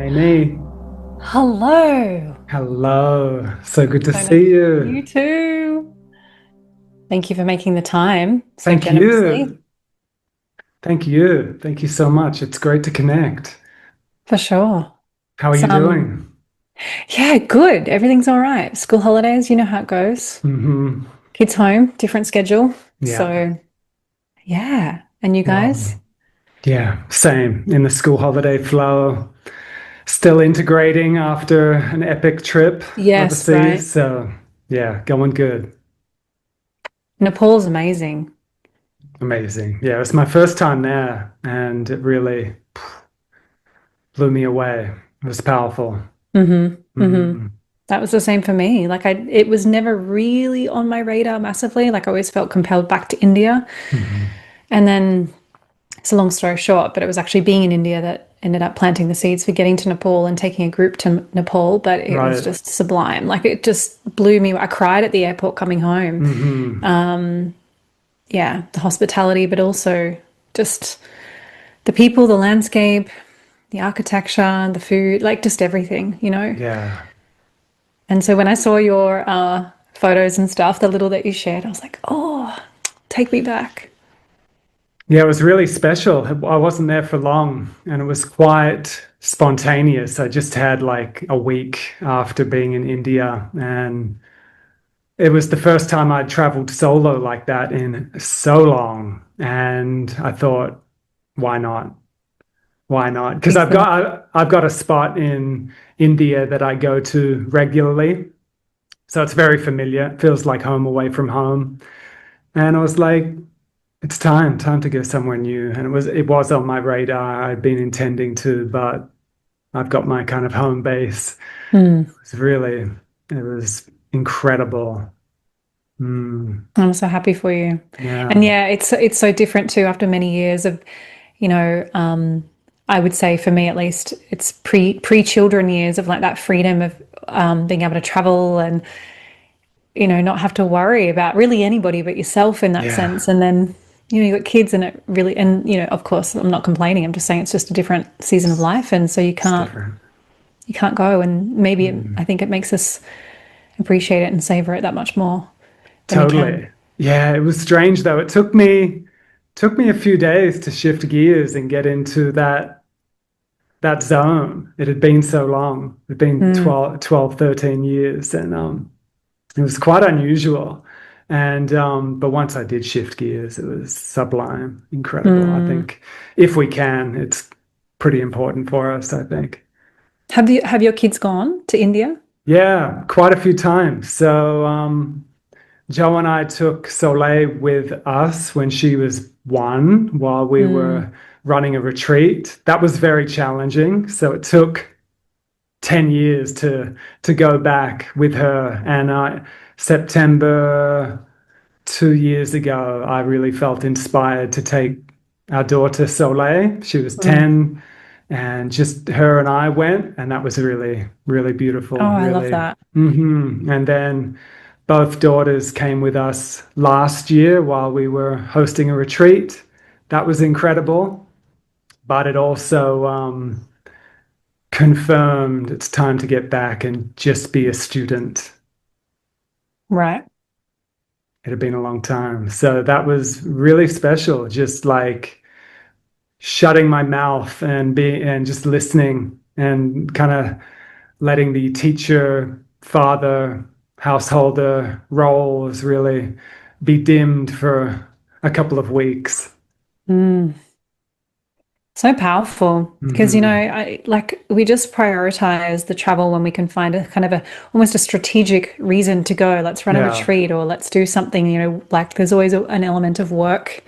Amy, Hello. hello. So good to So nice. see you. You too. Thank you for making the time so Thank generously. you. Thank you. Thank you so much. It's great to connect. For sure. How are you Some, doing? yeah, good. Everything's all right. School holidays, you know how it goes. Kids home, different schedule. Yeah. So, yeah. And you guys? Well, yeah, same in the school holiday flow. Still integrating after an epic trip Yes, right. overseas. So, yeah, going good. Nepal's amazing. Amazing. Yeah, it was my first time there and it really blew me away. It was powerful. Mm-hmm. That was the same for me. It was never really on my radar massively. Like I always felt compelled back to India. Mhm. And then it's a long story short, but it was actually being in India that ended up planting the seeds for getting to Nepal and taking a group to Nepal. But it was Right. just sublime. Like it just blew me. I cried at the airport coming home. Hmm. Yeah, the hospitality, but also just the people, the landscape, the architecture, the food, like just everything, you know? Yeah. And so when I saw your photos and stuff, the little that you shared, I was like, oh, take me back. Yeah, it was really special. I wasn't there for long and it was quite spontaneous. I just had like a week after being in India, and it was the first time I'd traveled solo like that in so long. And I thought, why not? Why not? Because Peace and I've got a spot in India that I go to regularly. So it's very familiar. It feels like home away from home. And I was like, it's time to go somewhere new. And it was on my radar. I'd been intending to, but I've got my kind of home base. mm, It was incredible. Mm, I'm so happy for you. And yeah. yeah, it's so different too after many years of, you know, I would say for me at least, it's pre-children years of like that freedom of being able to travel and, you know, not have to worry about really anybody but yourself in that Yeah. sense. And then, you know, you got kids and it really, and, you know, of course, I'm not complaining. I'm just saying it's just a different season of It's, life. And so it's different. you can't go. And maybe I Mm, think it makes us appreciate it and savor it that much more when you can. totally. Yeah, it was strange though. It took me a few days to shift gears and get into that zone. It had been so long. It had been Mm, 13 years. And it was quite unusual. And but once I did shift gears, it was sublime, incredible. I mm. think if we can, it's pretty important for us, I think. Have your kids gone to India? Yeah, quite a few times. So Joe and I took Soleil with us when she was 1 while we Mm, were running a retreat. That was very challenging. So it took 10 years to go back with her. And September 2 years ago, I really felt inspired to take our daughter Soleil. She was mm. 10, and just her and I went, and that was really, really Oh, beautiful, I love really. that. And then both daughters came with us last year while we were hosting a retreat. That was incredible, but it also confirmed it's time to get back and just be a student. Right. It had been a long time. So that was really special, just like shutting my mouth and just listening and kind of letting the teacher, father, householder roles really be dimmed for a couple of weeks. Mm. So powerful because, you know, Hmm. we just prioritize the travel when we can find a kind of a almost a strategic reason to go. Let's run a Yeah, retreat or let's do something, you know, like there's always an element of work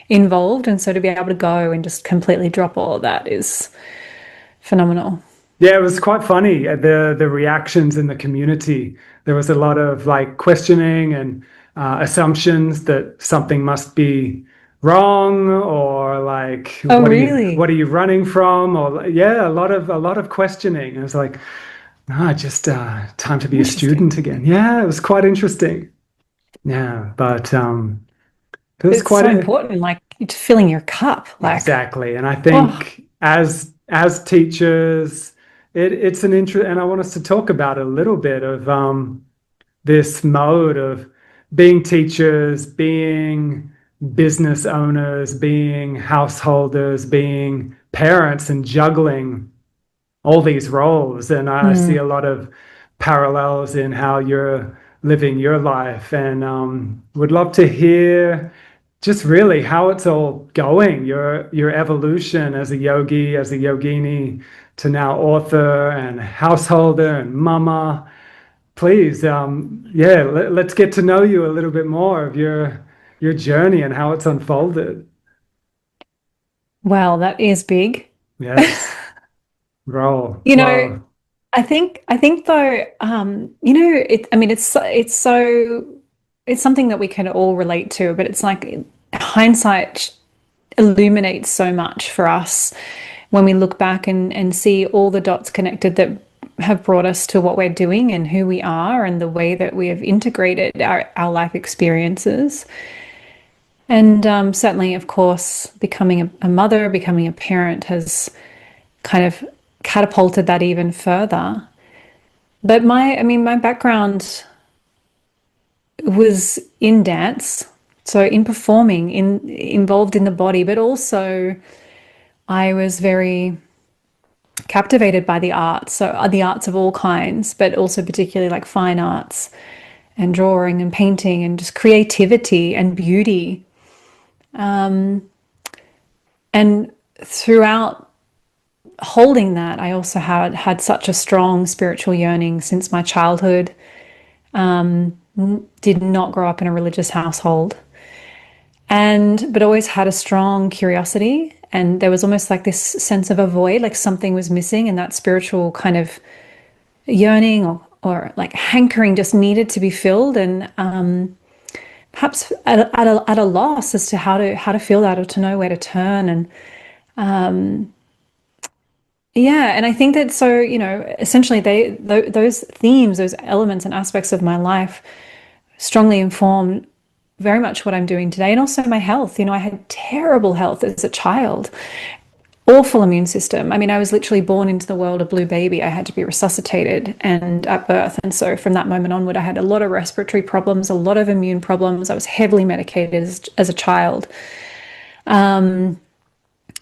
involved. And so to be able to go and just completely drop all of that is phenomenal. yeah, it was quite funny. The reactions in the community. There was a lot of like questioning and assumptions that something must be wrong, or like Oh, what really? are you running from, or yeah, a lot of questioning. I was like, no, just time to be a Interesting. student again. Yeah, it was quite interesting. Yeah, but it was It's quite so important, like it's filling your cup. Like, exactly. And I oh, think as teachers, it's an interest, and I want us to talk about a little bit of this mode of being teachers, being business owners, being householders, being parents, and juggling all these roles. And I see a Mm. lot of parallels in how you're living your life, and would love to hear just really how it's all going, your evolution as a yogi, as a yogini, to now author and householder and mama. Please, yeah, let's get to know you a little bit more of your journey and how it's unfolded. Well, that is big. Yes, roll. You know, Wow. I think though, I mean, it's something that we can all relate to, but it's like hindsight illuminates so much for us when we look back and see all the dots connected that have brought us to what we're doing and who we are and the way that we have integrated our life experiences. And certainly, of course, becoming a mother, becoming a parent has kind of catapulted that even further. But my background was in dance, so in performing, involved in the body, but also I was very captivated by the arts, so the arts of all kinds, but also particularly like fine arts and drawing and painting and just creativity and beauty. And throughout holding that, I also had such a strong spiritual yearning since my childhood. Did not grow up in a religious household, and but always had a strong curiosity. And there was almost like this sense of a void, like something was missing, and that spiritual kind of yearning or like hankering just needed to be filled. And perhaps at a loss as to how to feel that or to know where to turn. And yeah, and I think that so, essentially those themes, those elements and aspects of my life strongly inform very much what I'm doing today and also my health. I had terrible health as a child, awful immune system. I mean, I was literally born into the world a blue baby. I had to be resuscitated and at birth. And so from that moment onward, I had a lot of respiratory problems, a lot of immune problems. I was heavily medicated as a child. And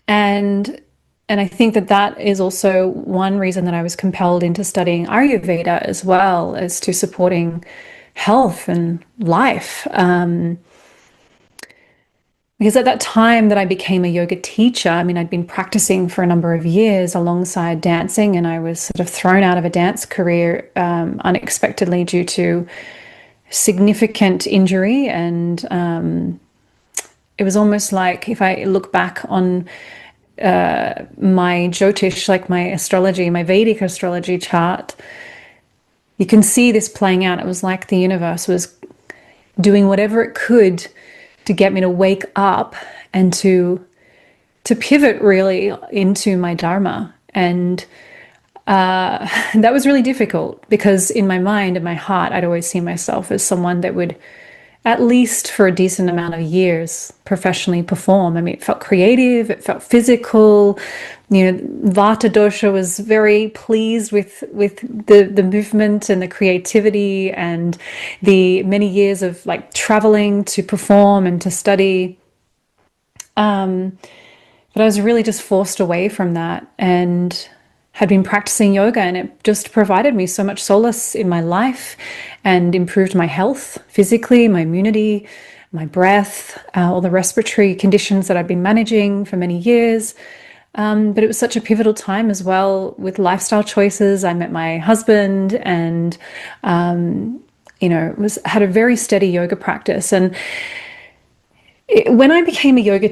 and I think that that is also one reason that I was compelled into studying Ayurveda as well as to supporting health and life. Because at that time that I became a yoga teacher, I mean, I'd been practicing for a number of years alongside dancing, and I was sort of thrown out of a dance career unexpectedly due to significant injury. And it was almost like if I look back on my Jyotish, like my astrology, my Vedic astrology chart, you can see this playing out. It was like the universe was doing whatever it could to get me to wake up and to pivot really into my dharma. And that was really difficult because in my mind and my heart, I'd always seen myself as someone that would, at least for a decent amount of years, professionally perform. I mean, it felt creative, it felt physical. Vata dosha was very pleased with the movement and the creativity and the many years of like traveling to perform and to study. But I was really just forced away from that and had been practicing yoga, and it just provided me so much solace in my life and improved my health physically, my immunity, my breath, all the respiratory conditions that I've been managing for many years. But it was such a pivotal time as well with lifestyle choices. I met my husband and, had a very steady yoga practice. And when I became a yoga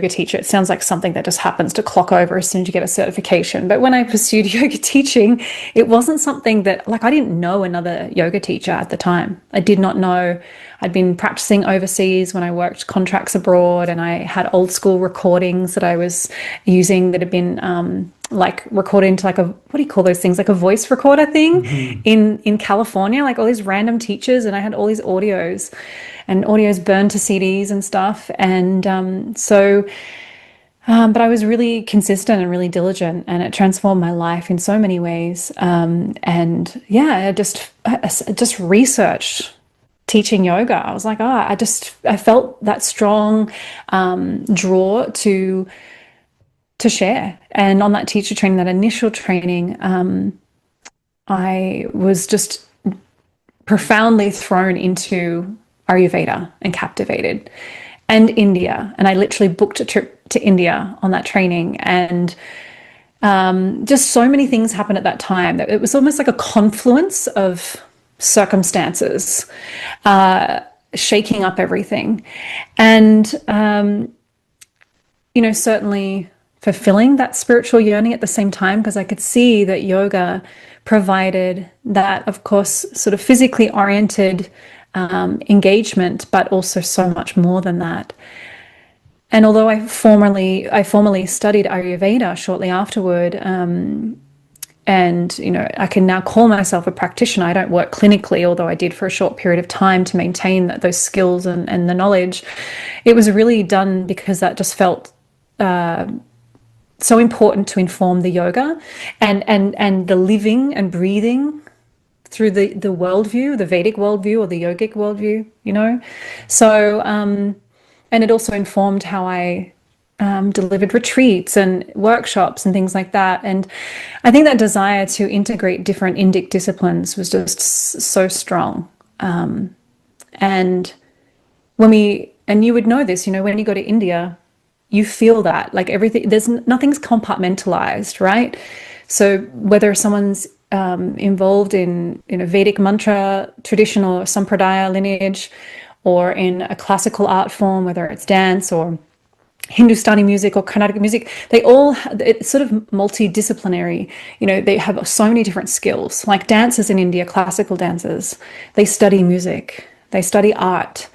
teacher, it sounds like something that just happens to clock over as soon as you get a certification. But when I pursued yoga teaching, it wasn't something that, like, I didn't know another yoga teacher at the time. I did not know. I'd been practicing overseas when I worked contracts abroad, and I had old school recordings that I was using that had been like recorded into like what do you call those things? Like a voice recorder thing Hmm. in California, like all these random teachers, and I had all these audios burned to CDs and stuff. And so But I was really consistent and really diligent, and it transformed my life in so many ways. And yeah, I just researched teaching yoga. I was like, I felt that strong draw to share. And on that teacher training, that initial training, I was just profoundly thrown into Ayurveda and captivated, and India. And I literally booked a trip to India on that training. And just so many things happened at that time that it was almost like a confluence of circumstances shaking up everything. And, certainly fulfilling that spiritual yearning at the same time, because I could see that yoga provided that, of course, sort of physically oriented engagement, but also so much more than that. And although I formally studied Ayurveda shortly afterward, and I can now call myself a practitioner. I don't work clinically, although I did for a short period of time to maintain those skills and the knowledge. It was really done because that just felt so important to inform the yoga and the living and breathing through the worldview, the Vedic worldview or the yogic worldview. So, and it also informed how I delivered retreats and workshops and things like that. And I think that desire to integrate different Indic disciplines was just so strong. And and you would know this, when you go to India, you feel that like everything, nothing's compartmentalized, right? So whether someone's involved in a Vedic mantra tradition or sampradaya lineage, or in a classical art form, whether it's dance or Hindustani music or Carnatic music, it's sort of multidisciplinary. They have so many different skills. Like dancers in India, classical dancers, they study music, they study art,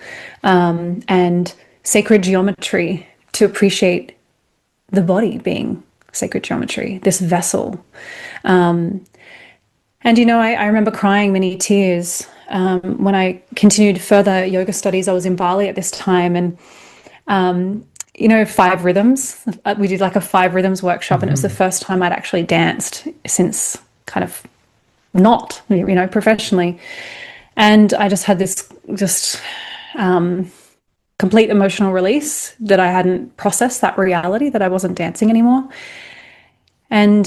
and sacred geometry to appreciate the body being sacred geometry, this vessel. And I remember crying many tears when I continued further yoga studies. I was in Bali at this time, and 5 rhythms. We did like a 5 rhythms workshop, and it was the first time I'd actually danced since kind of not, professionally. And I just had this complete emotional release that I hadn't processed that reality that I wasn't dancing anymore. And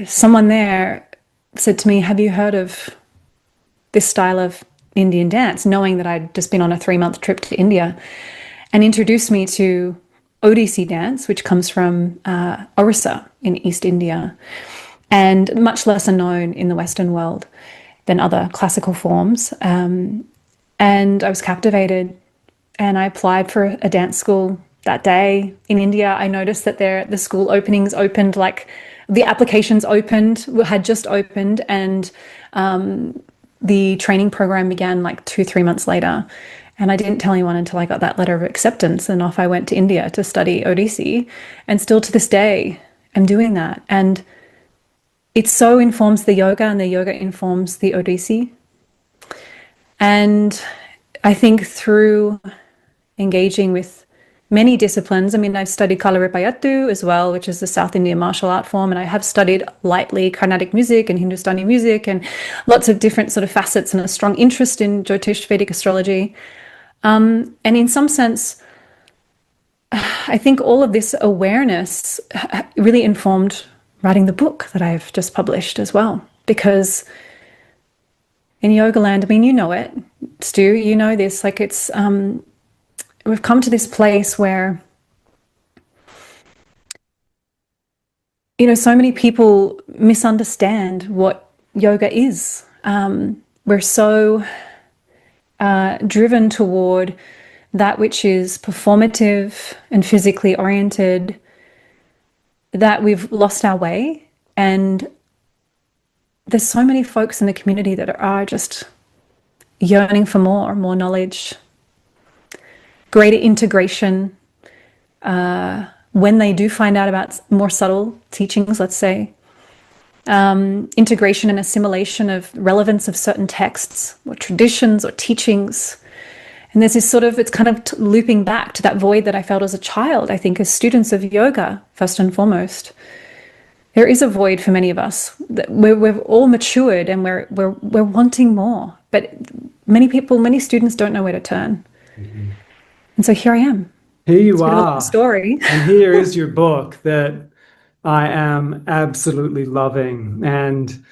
someone there said to me, "Have you heard of this style of Indian dance?" Knowing that I'd just been on a 3-month trip to India, and introduced me to Odissi dance, which comes from Orissa in East India, and much lesser known in the Western world than other classical forms. And I was captivated, and I applied for a dance school that day in India. I noticed that the school openings opened, like the applications had just opened, and the training program began like 2-3 months later. And I didn't tell anyone until I got that letter of acceptance, and off I went to India to study Odissi. And still to this day, I'm doing that. And it so informs the yoga, and the yoga informs the Odissi. And I think through engaging with many disciplines, I've studied Kalaripayattu as well, which is the South Indian martial art form, and I have studied lightly Carnatic music and Hindustani music and lots of different sort of facets, and a strong interest in Jyotish Vedic astrology. And in some sense, I think all of this awareness really informed writing the book that I've just published as well. Because in yoga land, you know it, Stu, you know this, like it's, we've come to this place where, so many people misunderstand what yoga is. We're so driven toward that which is performative and physically oriented that we've lost our way. And there's so many folks in the community that are just yearning for more knowledge, greater integration, when they do find out about more subtle teachings, let's say, integration and assimilation of relevance of certain texts or traditions or teachings, And there's this sort of, it's kind of looping back to that void that I felt as a child, I think, as students of yoga, first and foremost. There is a void for many of us. We've all matured and we're wanting more. But many people, many students don't know where to turn. Mhm. And so here I am. Here It's you a bit of a long are. story. And here is your book that I am absolutely loving. And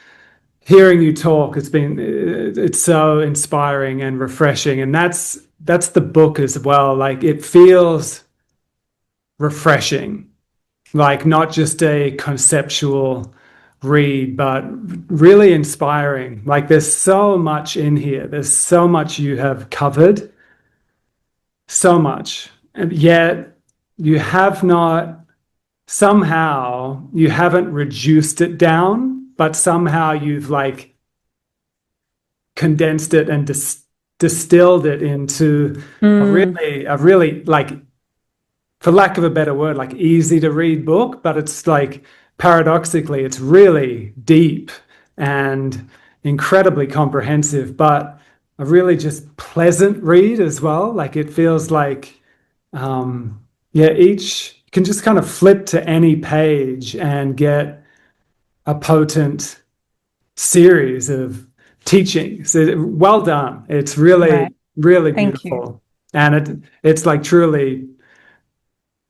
hearing you talk, it's so inspiring and refreshing. And that's the book as well. Like it feels refreshing, like not just a conceptual read, but really inspiring. Like there's so much in here. There's so much you have covered, so much. And yet you have not, somehow you haven't reduced it down, but somehow you've like condensed it and distilled it into Mm, a really like, for lack of a better word, like easy to read book, but it's like paradoxically, it's really deep and incredibly comprehensive, but a really just pleasant read as well. Like it feels like, yeah, each you can just kind of flip to any page and get a potent series of teachings. Well done. It's really, right. really Thank you. beautiful. And it's like truly,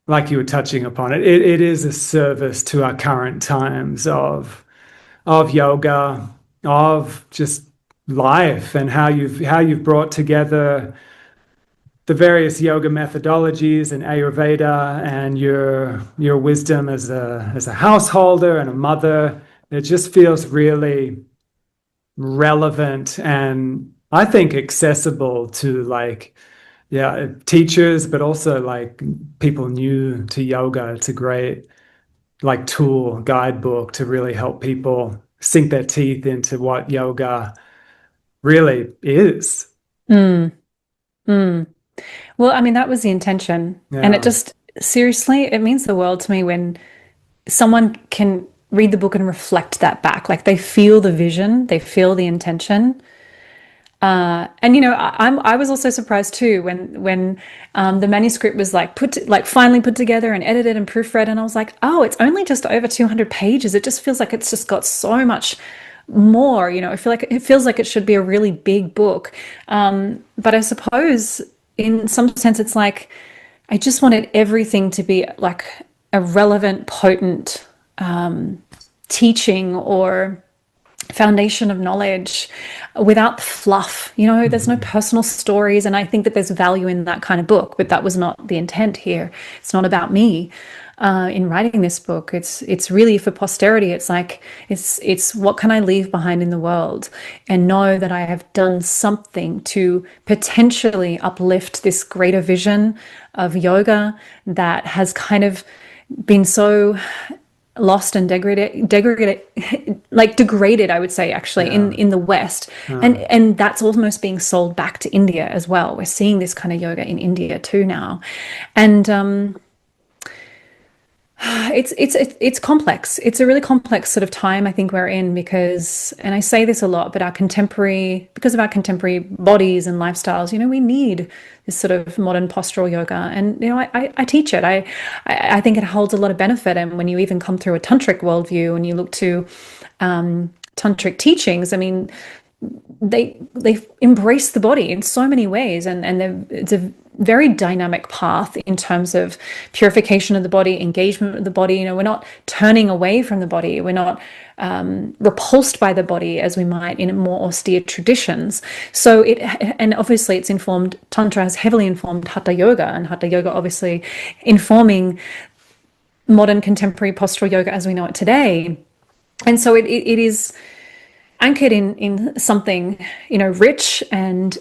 like you were touching upon it is a service to our current times of yoga, of just life, and how you've brought together the various yoga methodologies and Ayurveda and your wisdom as a householder and a mother. It just feels really relevant and I think accessible to like, yeah, teachers, but also like people new to yoga. It's a great like tool, guidebook to really help people sink their teeth into what yoga really is. Mm, mm. Well, I mean, that was the intention. And it Yeah. just, seriously, it means the world to me when someone can read the book and reflect that back. Like they feel the vision, they feel the intention. And you know, I was also surprised too when the manuscript was like like finally put together and edited and proofread, and I was like, oh, it's only just over 200 pages. It just feels like it's just got so much more. You know, I feel like it feels like it should be a really big book. But I suppose in some sense, it's like I just wanted everything to be like a relevant, potent teaching or foundation of knowledge without the fluff. You know, there's no Mhm. personal stories. And I think that there's value in that kind of book, but that was not the intent here. It's not about me. In writing this book, it's really for posterity. It's like it's what can I leave behind in the world, and know that I have done something to potentially uplift this greater vision of yoga that has kind of been so lost and degraded, I would say, actually, Yeah. in the West. Uh, And that's almost being sold back to India as well. We're seeing this kind of yoga in India too now. And it's complex. It's a really complex sort of time I think we're in because, and I say this a lot, but because of our contemporary bodies and lifestyles, you know, we need this sort of modern postural yoga. And, you know, I teach it. I think it holds a lot of benefit. And when you even come through a tantric worldview and you look to tantric teachings, I mean, they embrace the body in so many ways, and it's a very dynamic path in terms of purification of the body, engagement with the body. You know, we're not turning away from the body, we're not repulsed by the body as we might in more austere traditions. So and obviously it's informed, tantra has heavily informed hatha yoga, and hatha yoga obviously informing modern contemporary postural yoga as we know it today. And so it is anchored in something, you know, rich and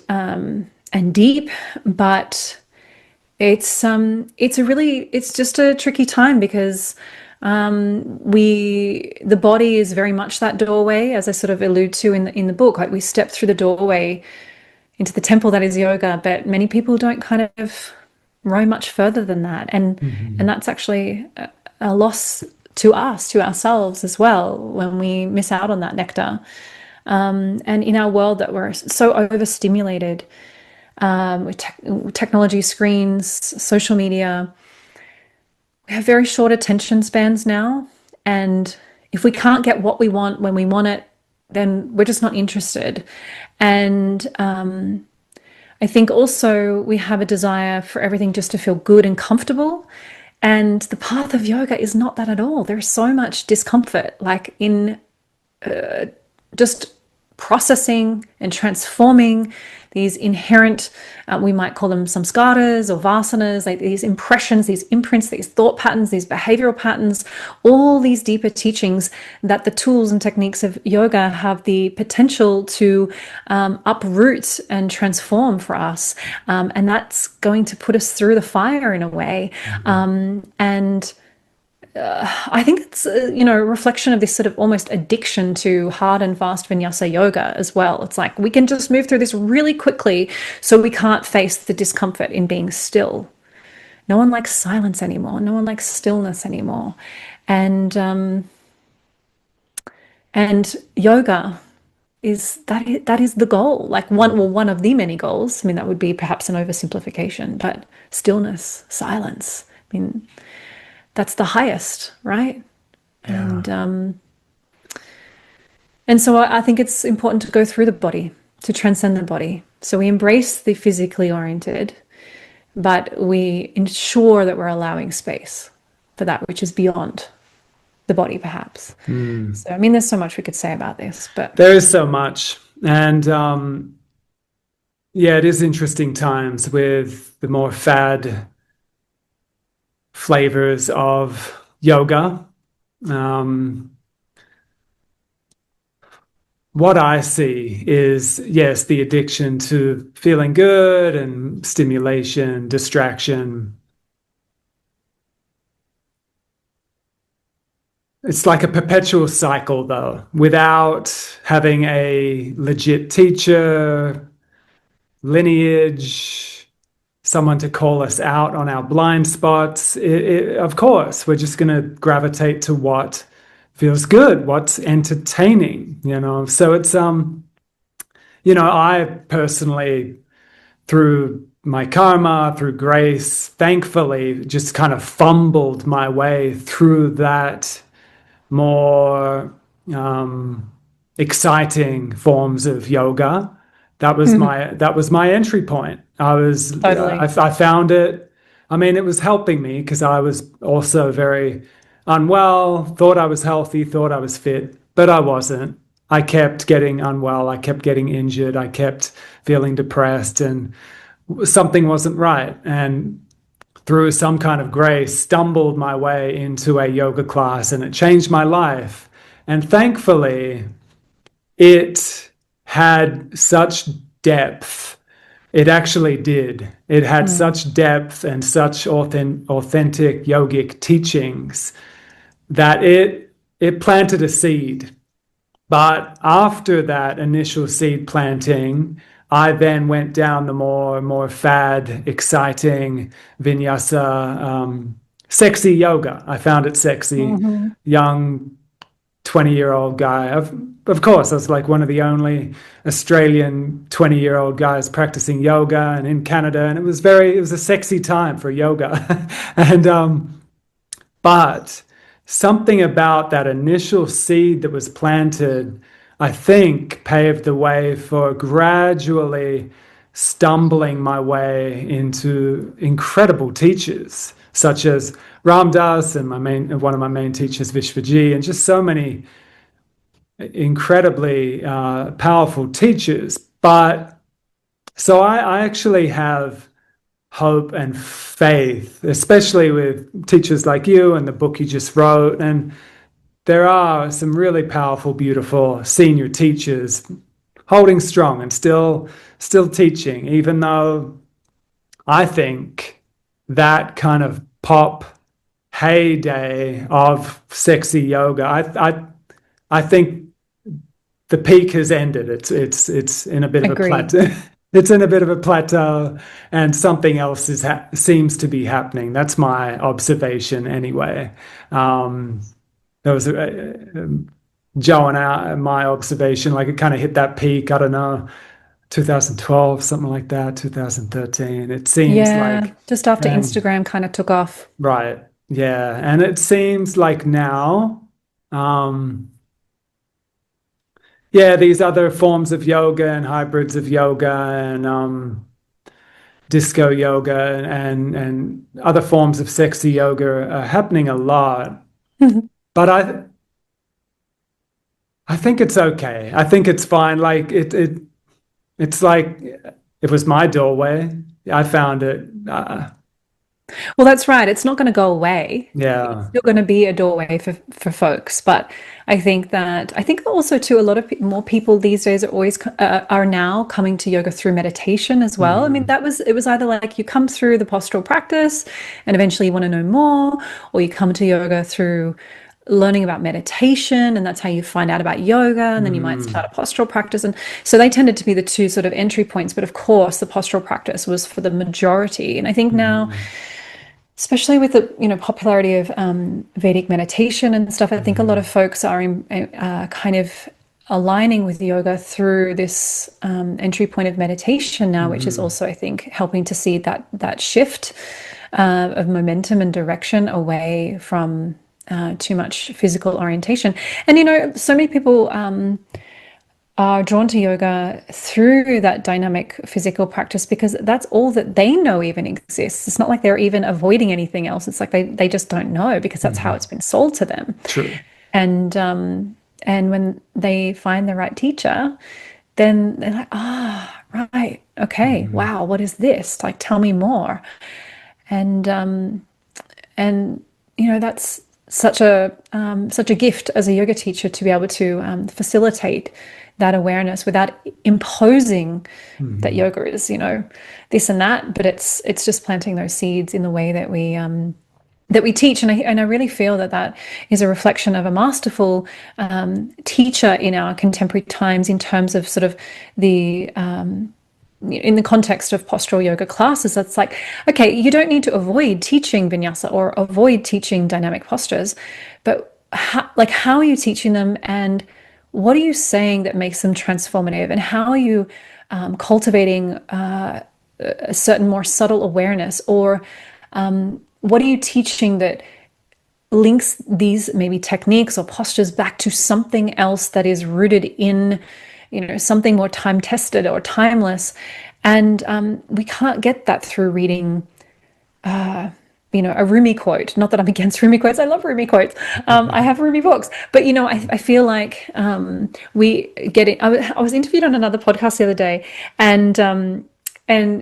deep, but it's just a tricky time because the body is very much that doorway, as I sort of allude to in the book. Like we step through the doorway into the temple that is yoga, but many people don't kind of row much further than that, and mhm. that's actually a loss to us, to ourselves as well, when we miss out on that nectar. And in our world that we're so overstimulated, with technology, screens, social media. We have very short attention spans now. And if we can't get what we want when we want it, then we're just not interested. And I think also we have a desire for everything just to feel good and comfortable. And the path of yoga is not that at all. There's so much discomfort, like in just processing and transforming these inherent, we might call them samskaras or vasanas, like these impressions, these imprints, these thought patterns, these behavioral patterns, all these deeper teachings that the tools and techniques of yoga have the potential to uproot and transform for us. And that's going to put us through the fire in a way. And I think it's a reflection of this sort of almost addiction to hard and fast vinyasa yoga as well. It's like we can just move through this really quickly, so we can't face the discomfort in being still. No one likes silence anymore. No one likes stillness anymore, and yoga that is the goal. Like one of the many goals. I mean, that would be perhaps an oversimplification, but stillness, silence. I mean, that's the highest, right? Yeah. And so I think it's important to go through the body, to transcend the body. So we embrace the physically oriented, but we ensure that we're allowing space for that which is beyond the body, perhaps. So, I mean, there's so much we could say about this, but There is so much. And yeah, it is interesting times with the more fad flavors of yoga. What I see is, yes, the addiction to feeling good and stimulation, distraction. It's like a perpetual cycle, though, without having a legit teacher, lineage, someone to call us out on our blind spots. Of course, we're just going to gravitate to what feels good, what's entertaining. So it's I personally, through my karma, through grace, thankfully, just kind of fumbled my way through that more exciting forms of yoga. That was my entry point. totally. I found it. I mean, it was helping me because I was also very unwell, thought I was healthy, thought I was fit, but I wasn't. I kept getting unwell, I kept getting injured, I kept feeling depressed, and something wasn't right. And through some kind of grace, stumbled my way into a yoga class, and it changed my life. And thankfully, it had such depth. It actually did. It had such depth and such authentic yogic teachings that it planted a seed. But after that initial seed planting, I then went down the more fad, exciting vinyasa, sexy yoga. I found it sexy. Young 20-year-old guy. Of course, I was like one of the only Australian 20-year-old guys practicing yoga and in Canada, and it was a sexy time for yoga. And but something about that initial seed that was planted, I think, paved the way for gradually stumbling my way into incredible teachers, such as Ram Dass and one of my main teachers, Vishwaji, and just so many incredibly powerful teachers. But so I actually have hope and faith, especially with teachers like you and the book you just wrote. And there are some really powerful, beautiful senior teachers holding strong and still teaching, even though I think that kind of pop heyday of sexy yoga, I think the peak has ended. It's in a bit of a Agree. plateau. It's in a bit of a plateau, and something else seems to be happening. That's my observation, anyway. There was Joe and my observation, like it kind of hit that peak. I don't know. 2012, something like that, 2013. It seems Yeah, like, just after and Instagram kind of took off. right, yeah, and it seems like now, um, yeah, these other forms of yoga and hybrids of yoga and disco yoga and other forms of sexy yoga are happening a lot. But I think it's okay. I think it's fine. Like it's like it was my doorway. I found it. Well, that's right. It's not going to go away. It's Yeah. still going to be a doorway for folks. But I think also too a lot of more people these days are now coming to yoga through meditation as well. I mean, Hmm. it was either like you come through the postural practice and eventually you want to know more, or you come to yoga through learning about meditation, and that's how you find out about yoga, and then you might start Hmm. a postural practice. And so they tended to be the two sort of entry points. But of course, the postural practice was for the majority. And I think now, Hmm. especially with the popularity of Vedic meditation and stuff, I think a lot of Hmm. folks are kind of aligning with yoga through this entry point of meditation now, which is Hmm. also, I think, helping to see that shift of momentum and direction away from too much physical orientation. And so many people are drawn to yoga through that dynamic physical practice because that's all that they know even exists. It's not like they're even avoiding anything else. It's like they just don't know because that's how Hmm. it's been sold to them. True. And when they find the right teacher, then they're like, ah, right, okay, Hmm. wow, what is this? Like, tell me more. And and that's such a gift as a yoga teacher to be able to facilitate that awareness without imposing that Hmm. yoga is this and that, but it's just planting those seeds in the way that we teach. And I really feel that that is a reflection of a masterful teacher in our contemporary times in terms of sort of the in the context of postural yoga classes. That's like, okay, you don't need to avoid teaching vinyasa or avoid teaching dynamic postures, but how are you teaching them, and what are you saying that makes them transformative, and how are you cultivating a certain more subtle awareness, or what are you teaching that links these maybe techniques or postures back to something else that is rooted in something more time tested or timeless. And we can't get that through reading a Rumi quote. Not that I'm against Rumi quotes. I love Rumi quotes. I have Rumi books. But, I feel like we get it. I was interviewed on another podcast the other day, and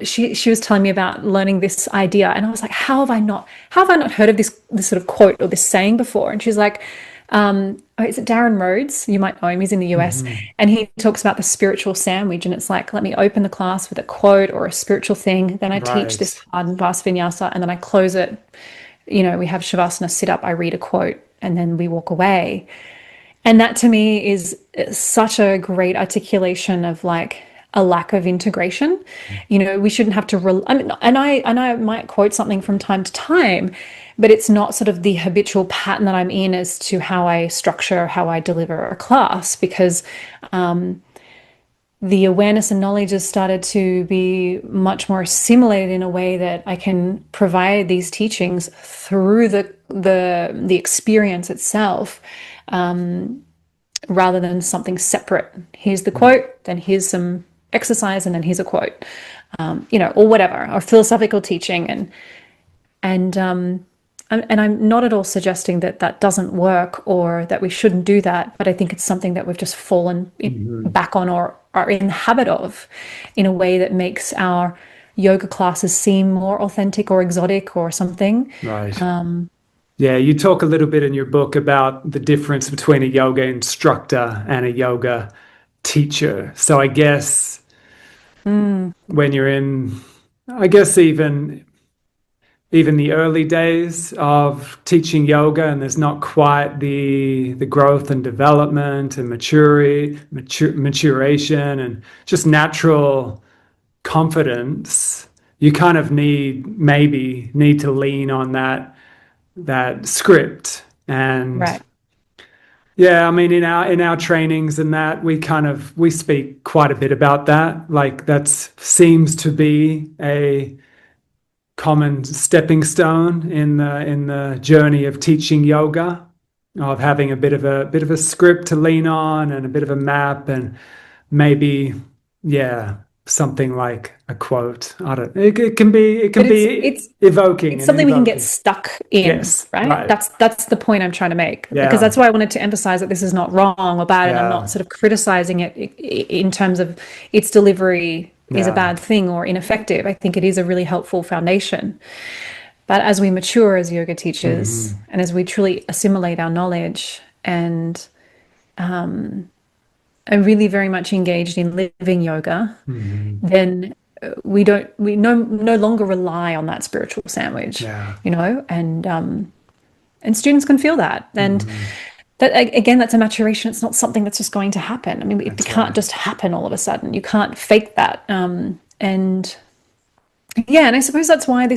she was telling me about learning this idea. And I was like, how have I not heard of this sort of quote or this saying before? And she's like, is it Darren Rhodes? You might know him. He's in the US. Hmm. And he talks about the spiritual sandwich. And it's like, let me open the class with a quote or a spiritual thing. Then I teach this Right. hard and fast vinyasa. And then I close it. We have Shavasana sit up. I read a quote and then we walk away. And that to me is such a great articulation of like a lack of integration. We shouldn't have to, I mean, and I might quote something from time to time, but it's not sort of the habitual pattern that I'm in as to how I structure, how I deliver a class, because the awareness and knowledge has started to be much more assimilated in a way that I can provide these teachings through the experience itself, rather than something separate. Here's the quote, then here's some exercise, and then here's a quote, or whatever, or philosophical teaching, and and I'm not at all suggesting that that doesn't work or that we shouldn't do that, but I think it's something that we've just fallen Hmm. back on or are in the habit of in a way that makes our yoga classes seem more authentic or exotic or something. Right. Yeah, you talk a little bit in your book about the difference between a yoga instructor and a yoga teacher. So I guess Mm, when you're in, I guess even the early days of teaching yoga, and there's not quite the growth and development and maturation and just natural confidence, you kind of maybe need to lean on that script. And right. Yeah, I mean, in our trainings and that we speak quite a bit about that. Like that seems to be a common stepping stone in the journey of teaching yoga, of having a bit of a script to lean on and a bit of a map and maybe, yeah, something like a quote. I don't. It can But be evoking it's and something we can get invoking. stuck in, Yes, right? right. That's the point I'm trying to make, because Yeah, that's why I wanted to emphasize that this is not wrong or bad, and I'm yeah, not sort of criticizing it in terms of its delivery is a yeah. bad thing or ineffective. I think it is a really helpful foundation. But as we mature as yoga teachers Hmm. and as we truly assimilate our knowledge and are really very much engaged in living yoga, Hmm. then we no longer rely on that spiritual sandwich, Yeah. and students can feel that. And Hmm. that, again, that's a maturation. It's not something that's just going to happen. I mean, it That's can't right. just happen all of a sudden. You can't fake that. And yeah, and I suppose that's why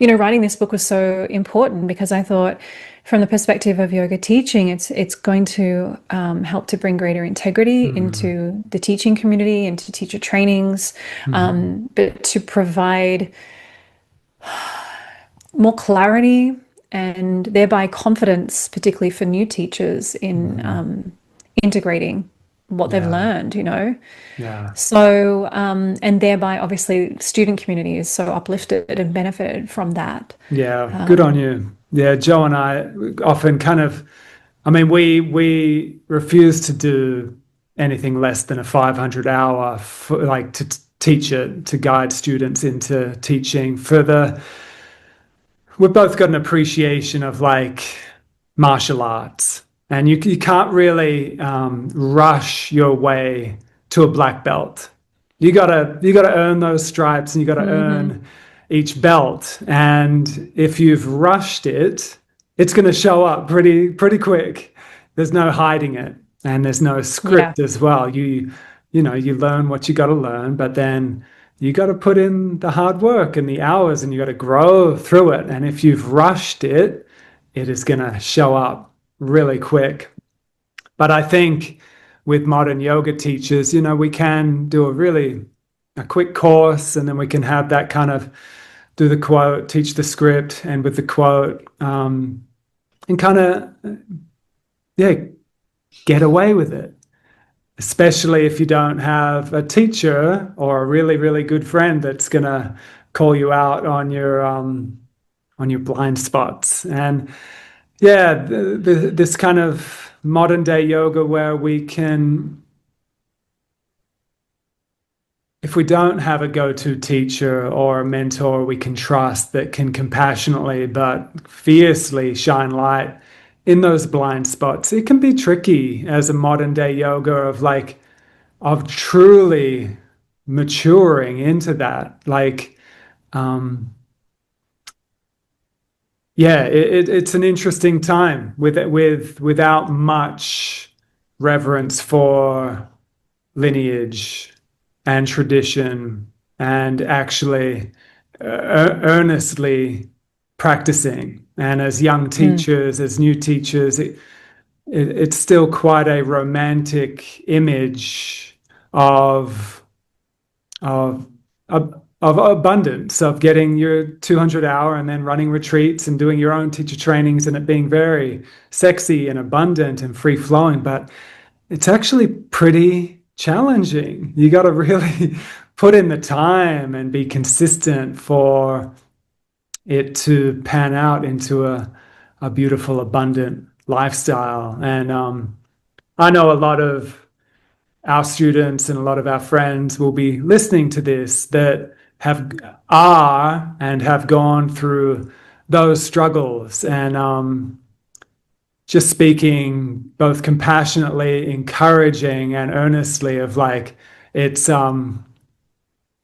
writing this book was so important, because I thought, from the perspective of yoga teaching, it's going to help to bring greater integrity Hmm. into the teaching community, into teacher trainings, Hmm. but to provide more clarity and thereby confidence, particularly for new teachers in Hmm. integrating what they've Yeah. learned. Yeah. So, and thereby, obviously, student community is so uplifted and benefited from that. Yeah, good on you. Yeah, Joe and I often kind of, I mean, we refuse to do anything less than a 500 hour for, like to teach it, to guide students into teaching for the, we've both got an appreciation of like martial arts, and you can't really rush your way to a black belt. You gotta earn those stripes, and you gotta Hmm. earn each belt. And if you've rushed it, it's going to show up pretty quick. There's no hiding it, and there's no Yeah. script as well. You know, you learn what you got to learn, but then you got to put in the hard work and the hours, and you got to grow through it. And if you've rushed it, it is going to show up really quick. But I think with modern yoga teachers, you know, we can do a quick course, and then we can have that kind of do the quote, teach the script, and with the quote, and kind of, yeah, get away with it. Especially if you don't have a teacher or a really good friend that's gonna call you out on your blind spots. And yeah, this kind of modern day yoga where we can, if we don't have a go-to teacher or a mentor we can trust that can compassionately but fiercely shine light in those blind spots, it can be tricky as a modern day yoga of like of truly maturing into that. Like, yeah, it's an interesting time without much reverence for lineage and tradition, and actually earnestly practicing. And as young Mm. teachers, as new teachers, it's still quite a romantic image of of of abundance, of getting your 200 hour and then running retreats and doing your own teacher trainings, and it being very sexy and abundant and free flowing. But it's actually pretty challenging. You got to really put in the time and be consistent for it to pan out into a beautiful, abundant lifestyle. And I know a lot of our students and a lot of our friends will be listening to this that have gone through those struggles, and just speaking both compassionately, encouraging, and earnestly of like it's um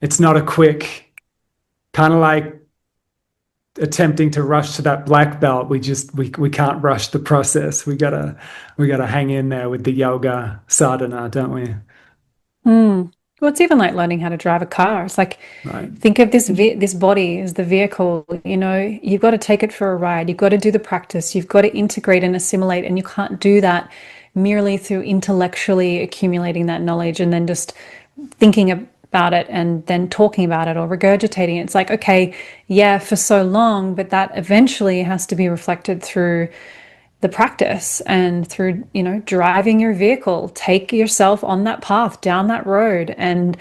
it's not a quick kind of like attempting to rush to that black belt. We can't rush the process. We gotta hang in there with the yoga sadhana, don't we? Mm. Well, it's even like learning how to drive a car. It's like, Right. think of this body as the vehicle. You've got to take it for a ride. You've got to do the practice. You've got to integrate and assimilate, and you can't do that merely through intellectually accumulating that knowledge and then just thinking about it and then talking about it or regurgitating it. It's like, okay, yeah, for so long, but that eventually has to be reflected through the practice and through, driving your vehicle. Take yourself on that path, down that road, and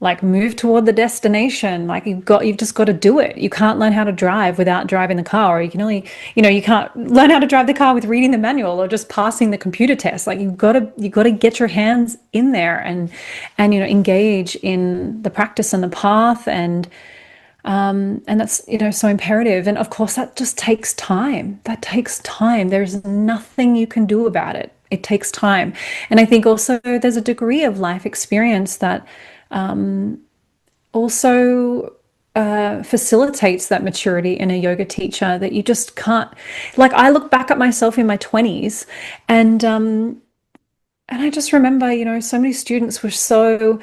like move toward the destination. Like you've just got to do it. You can't learn how to drive without driving the car, or you can only, you can't learn how to drive the car with reading the manual or just passing the computer test. Like you got to get your hands in there and engage in the practice and the path, and that's, so imperative. And of course, that just takes time. That takes time. There's nothing you can do about it. It takes time. And I think also there's a degree of life experience that also facilitates that maturity in a yoga teacher that you just can't. Like, I look back at myself in my 20s, and I just remember, so many students were so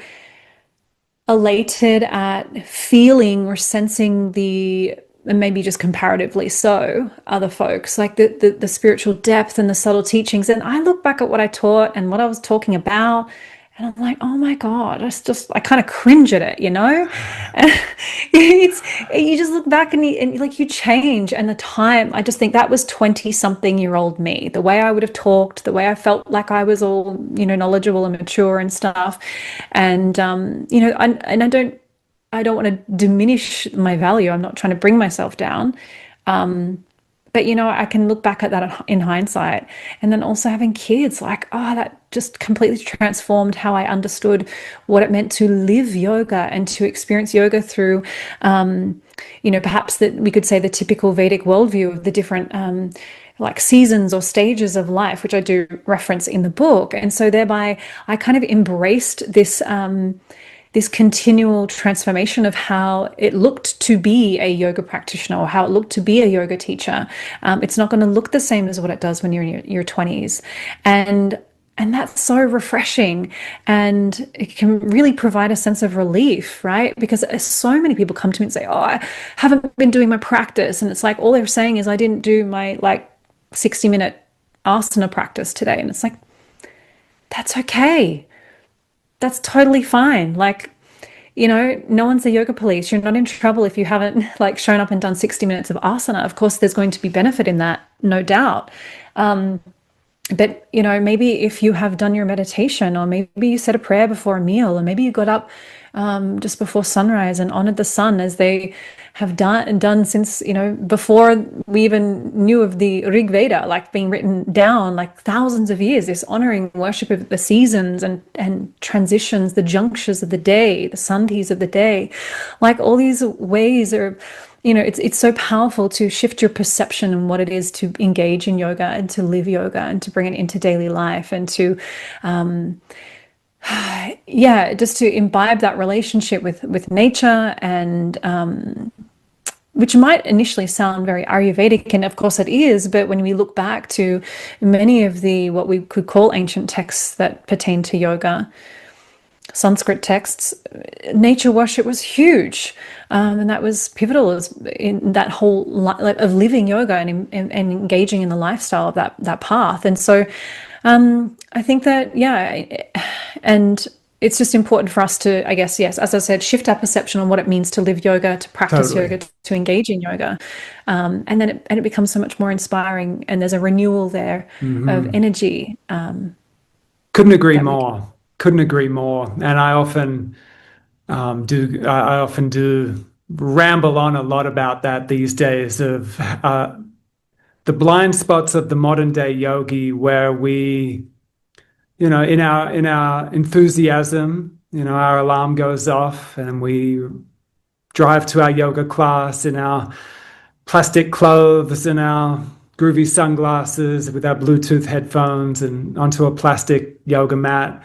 elated at feeling or sensing the, and maybe just comparatively so, other folks, like the spiritual depth and the subtle teachings. And I look back at what I taught and what I was talking about, and I'm like, oh my God, I kind of cringe at it, And you just look back and like you change. And the time, I just think that was 20-something-year-old me, the way I would have talked, the way I felt like I was all, knowledgeable and mature and stuff. And, and I don't want to diminish my value. I'm not trying to bring myself down. But I can look back at that in hindsight, and then also having kids, like, oh, that just completely transformed how I understood what it meant to live yoga and to experience yoga through, perhaps that we could say the typical Vedic worldview of the different like seasons or stages of life, which I do reference in the book. And so thereby I kind of embraced this continual transformation of how it looked to be a yoga practitioner or how it looked to be a yoga teacher. It's not going to look the same as what it does when you're in your 20s. And that's so refreshing, and it can really provide a sense of relief, right? Because so many people come to me and say, oh, I haven't been doing my practice. And it's like, all they're saying is I didn't do my 60-minute asana practice today. And it's like, that's okay. That's totally fine. Like, no one's the yoga police. You're not in trouble if you haven't shown up and done 60 minutes of asana. Of course, there's going to be benefit in that, no doubt. But, maybe if you have done your meditation, or maybe you said a prayer before a meal, or maybe you got up just before sunrise and honored the sun, as they have done since, before we even knew of the Rig Veda, being written down, thousands of years, this honoring worship of the seasons and transitions, the junctures of the day, the sandhis of the day, all these ways are, it's so powerful to shift your perception on what it is to engage in yoga and to live yoga and to bring it into daily life and to, just to imbibe that relationship with nature, and which might initially sound very Ayurvedic, and of course it is, but when we look back to many of the what we could call ancient texts that pertain to yoga, Sanskrit texts, nature worship was huge, and that was pivotal in that whole of living yoga and engaging in the lifestyle of that path. And so I think that, and it's just important for us to, I guess, yes, as I said, shift our perception on what it means to live yoga, to practice yoga, to engage in yoga. And then it becomes so much more inspiring, and there's a renewal there of energy. Couldn't agree more. Couldn't agree more. And I often do ramble on a lot about that these days, of the blind spots of the modern day yogi, where we, in our enthusiasm, our alarm goes off and we drive to our yoga class in our plastic clothes and our groovy sunglasses with our Bluetooth headphones and onto a plastic yoga mat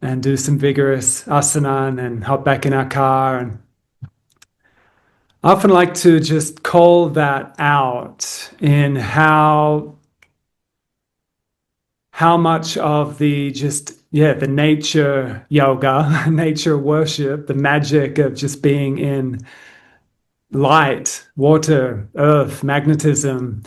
and do some vigorous asana and then hop back in our car. And I often like to just call that out in how much of the the nature yoga, nature worship, the magic of just being in light, water, earth, magnetism,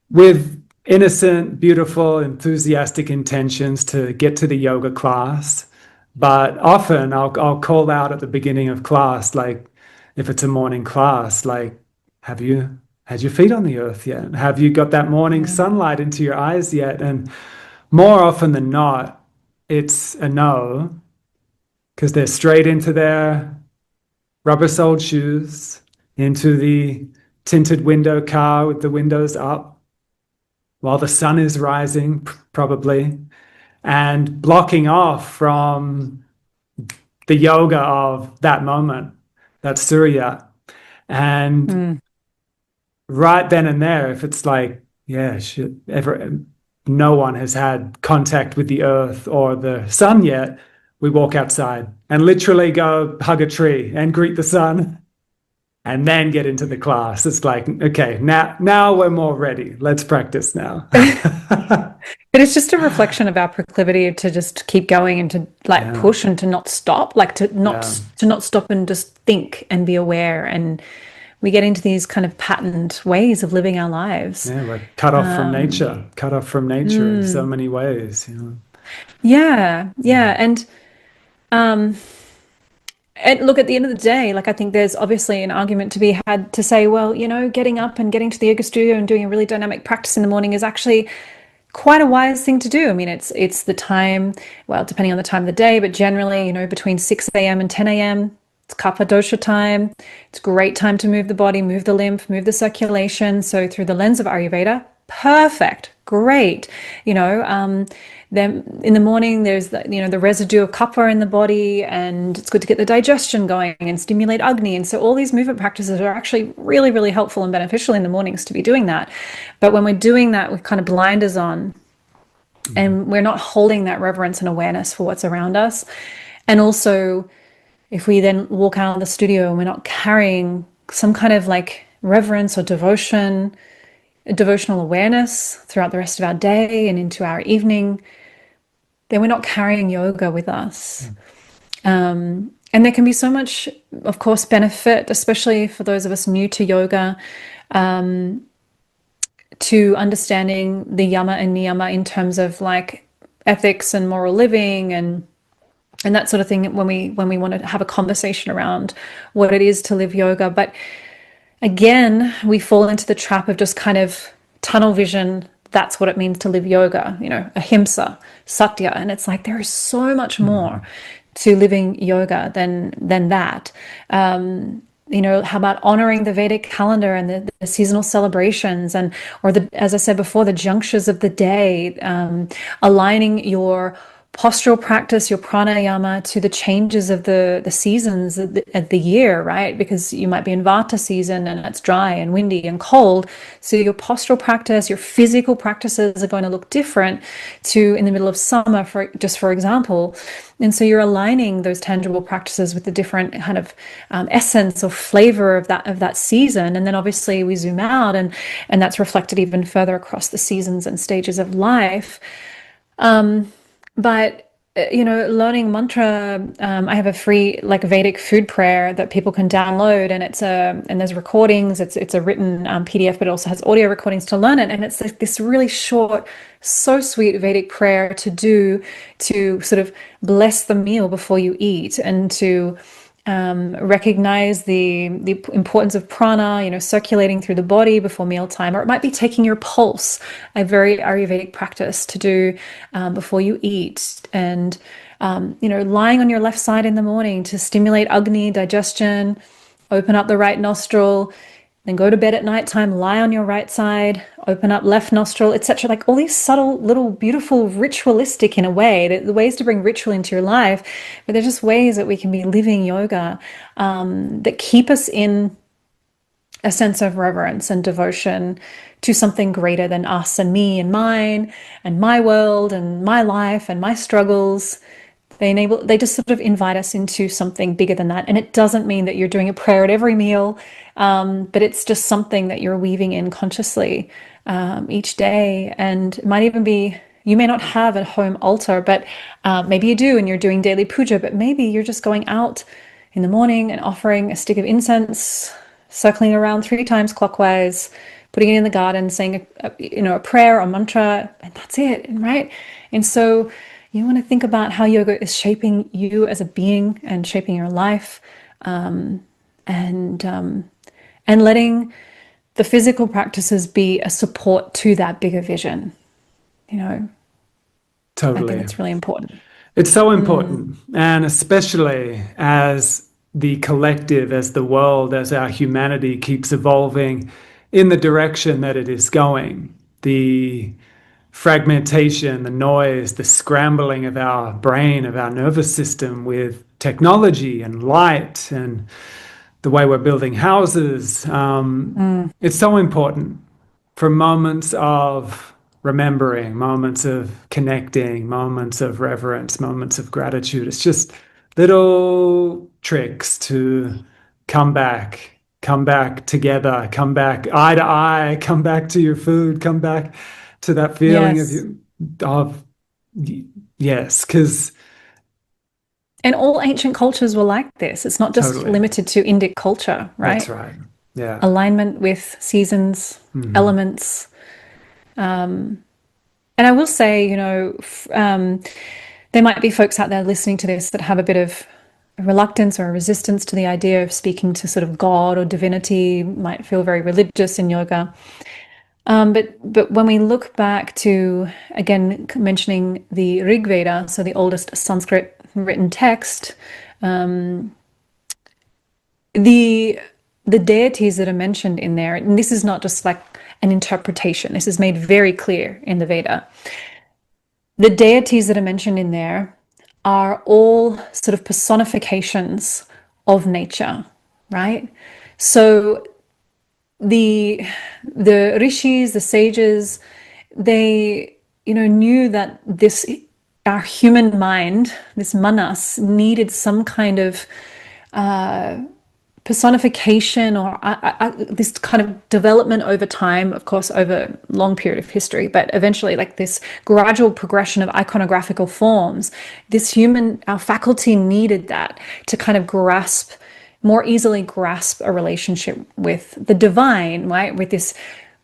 with innocent, beautiful, enthusiastic intentions to get to the yoga class. But often I'll call out at the beginning of class, like if it's a morning class, like, have you had your feet on the earth yet? Have you got that morning Mm, sunlight into your eyes yet? And more often than not, it's a no, because they're straight into their rubber soled shoes, into the tinted window car with the windows up while the sun is rising, probably, and blocking off from the yoga of that moment, that surya. And mm. right then and there, if it's like, yeah, shit, no one has had contact with the earth or the sun yet, we walk outside and literally go hug a tree and greet the sun and then get into the class. It's like, okay, now we're more ready. Let's practice now. But it's just a reflection of our proclivity to just keep going and to like Yeah, push and to not stop, like yeah, to not stop and just think and be aware. And we get into these kind of patterned ways of living our lives. yeah. We're cut off from nature in so Mm, many ways. You know. yeah, Mm, yeah. And look, at the end of the day, like I think there's obviously an argument to be had to say, well, getting up and getting to the yoga studio and doing a really dynamic practice in the morning is actually quite a wise thing to do. I mean, it's the time, well, depending on the time of the day, but generally, between 6 a.m. and 10 a.m. It's kapha dosha time. It's a great time to move the body, move the lymph, move the circulation. So through the lens of Ayurveda, perfect, great. Then in the morning there's the residue of kapha in the body, and it's good to get the digestion going and stimulate agni. And so all these movement practices are actually really, really helpful and beneficial in the mornings to be doing that. But when we're doing that with kind of blinders on, mm, and we're not holding that reverence and awareness for what's around us, and also if we then walk out of the studio and we're not carrying some kind of like reverence or devotional awareness throughout the rest of our day and into our evening, then we're not carrying yoga with us. And there can be so much, of course, benefit, especially for those of us new to yoga, to understanding the yama and niyama in terms of like ethics and moral living and that sort of thing when we want to have a conversation around what it is to live yoga. But again, we fall into the trap of just kind of tunnel vision. That's what it means to live yoga, ahimsa, satya. And it's like there is so much more mm, to living yoga than that. How about honoring the Vedic calendar and the seasonal celebrations or as I said before, the junctures of the day, aligning your postural practice, your pranayama, to the changes of the seasons of the year, right? Because you might be in Vata season and it's dry and windy and cold. So your postural practice, your physical practices are going to look different to in the middle of summer, for example. And so you're aligning those tangible practices with the different kind of essence or flavor of that season. And then obviously we zoom out and that's reflected even further across the seasons and stages of life. But learning mantra, I have a free like Vedic food prayer that people can download, and and there's recordings. It's a written PDF, but it also has audio recordings to learn it. And it's like this really short, so sweet Vedic prayer to do to sort of bless the meal before you eat and to recognize the importance of prana, circulating through the body before mealtime, or it might be taking your pulse, a very Ayurvedic practice to do before you eat, and lying on your left side in the morning to stimulate agni, digestion, open up the right nostril. Then go to bed at nighttime, lie on your right side, open up left nostril, etc. Like all these subtle, little, beautiful, ritualistic in a way, the ways to bring ritual into your life, but they're just ways that we can be living yoga that keep us in a sense of reverence and devotion to something greater than us and me and mine and my world and my life and my struggles. They just sort of invite us into something bigger than that. And it doesn't mean that you're doing a prayer at every meal, but it's just something that you're weaving in consciously each day. And it might even be, you may not have a home altar, but maybe you do and you're doing daily puja, but maybe you're just going out in the morning and offering a stick of incense, circling around 3 times clockwise, putting it in the garden, saying a prayer or mantra, and that's it, right? And so you want to think about how yoga is shaping you as a being and shaping your life, and letting the physical practices be a support to that bigger vision. You know, I think Totally. that's really important. It's so important. And especially as the collective, as the world, as our humanity keeps evolving in the direction that it is going, the fragmentation, the noise, the scrambling of our brain, of our nervous system with technology and light and the way we're building houses. Mm, It's so important for moments of remembering, moments of connecting, moments of reverence, moments of gratitude. It's just little tricks to come back together, come back eye to eye, come back to your food, come back to that feeling of yes. you, of yes, because And all ancient cultures were like this. It's not just totally, limited to Indic culture, that's right? right. Yeah. Alignment with seasons, Hmm. elements. And I will say, there might be folks out there listening to this that have a bit of a reluctance or a resistance to the idea of speaking to sort of God or divinity, might feel very religious in yoga. But when we look back to, again, mentioning the Rig Veda, so the oldest Sanskrit written text, the the deities that are mentioned in there, and this is not just like an interpretation, this is made very clear in the Veda. The deities that are mentioned in there are all sort of personifications of nature, right? So the the rishis, the sages, they knew that this our human mind, this manas, needed some kind of personification or this kind of development over time, of course, over a long period of history, but eventually, like this gradual progression of iconographical forms, our faculty needed that to kind of more easily grasp a relationship with the divine, right? With this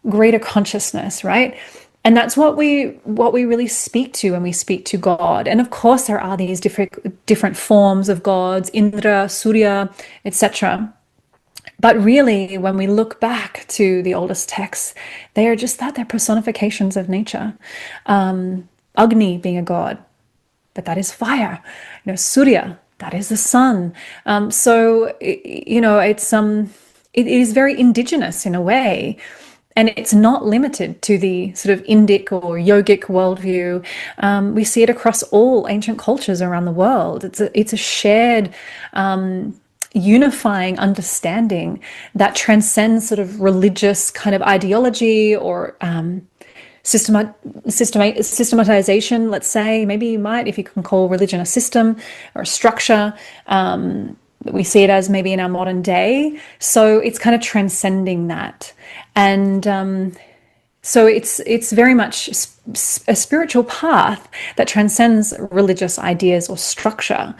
greater consciousness, right? And that's what we really speak to when we speak to God. And of course, there are these different forms of gods, Indra, Surya, etc. But really, when we look back to the oldest texts, they are just that, they're personifications of nature. Agni being a god, but that is fire. Surya, that is the sun. So it is very indigenous in a way. And it's not limited to the sort of Indic or yogic worldview. We see it across all ancient cultures around the world. It's a shared unifying understanding that transcends sort of religious kind of ideology or systematization, let's say. Maybe you might, if you can call religion a system or a structure. We see it as maybe in our modern day. So it's kind of transcending that. And so it's very much a spiritual path that transcends religious ideas or structure.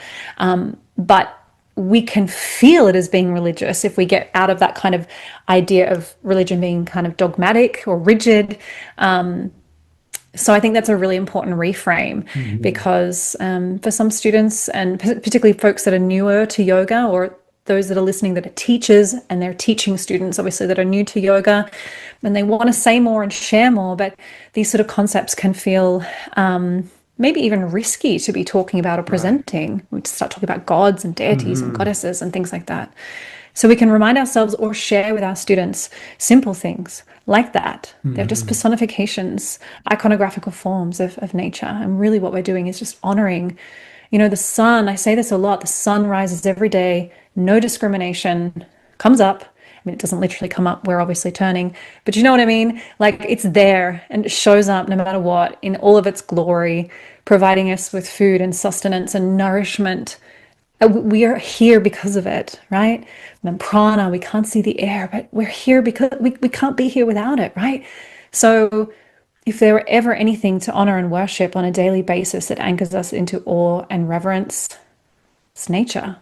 But we can feel it as being religious if we get out of that kind of idea of religion being kind of dogmatic or rigid. So I think that's a really important reframe Hmm. because for some students, and particularly folks that are newer to yoga, or those that are listening that are teachers and they're teaching students, obviously, that are new to yoga, and they want to say more and share more, but these sort of concepts can feel maybe even risky to be talking about or Right. presenting. We start talking about gods and deities and Hmm. goddesses and things like that. So we can remind ourselves or share with our students simple things like that. They're just Hmm. personifications, iconographical forms of nature. And really what we're doing is just honoring, the sun. I say this a lot, the sun rises every day, no discrimination, comes up. I mean, it doesn't literally come up. We're obviously turning, but you know what I mean? Like it's there and it shows up no matter what in all of its glory, providing us with food and sustenance and nourishment. We are here because of it, right? And then prana, we can't see the air, but we're here because we can't be here without it, right? So if there were ever anything to honor and worship on a daily basis that anchors us into awe and reverence, it's nature.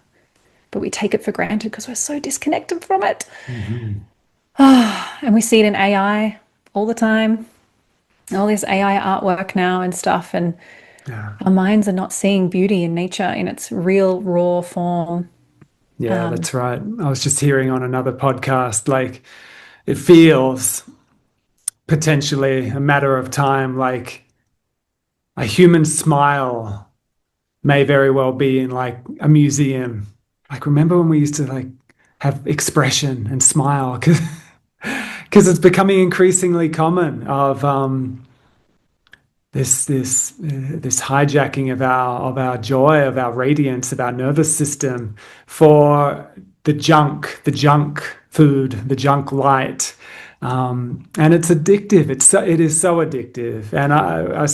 But we take it for granted because we're so disconnected from it. Hmm. And we see it in AI all the time, all this AI artwork now and stuff. And Yeah. our minds are not seeing beauty in nature in its real, raw form. Yeah, that's right. I was just hearing on another podcast, like it feels potentially a matter of time, like a human smile may very well be in like a museum. Like, remember when we used to like have expression and smile? Because it's becoming increasingly common of this hijacking of our joy, of our radiance, of our nervous system for the junk food, the junk light, and it's addictive. It is so addictive, and I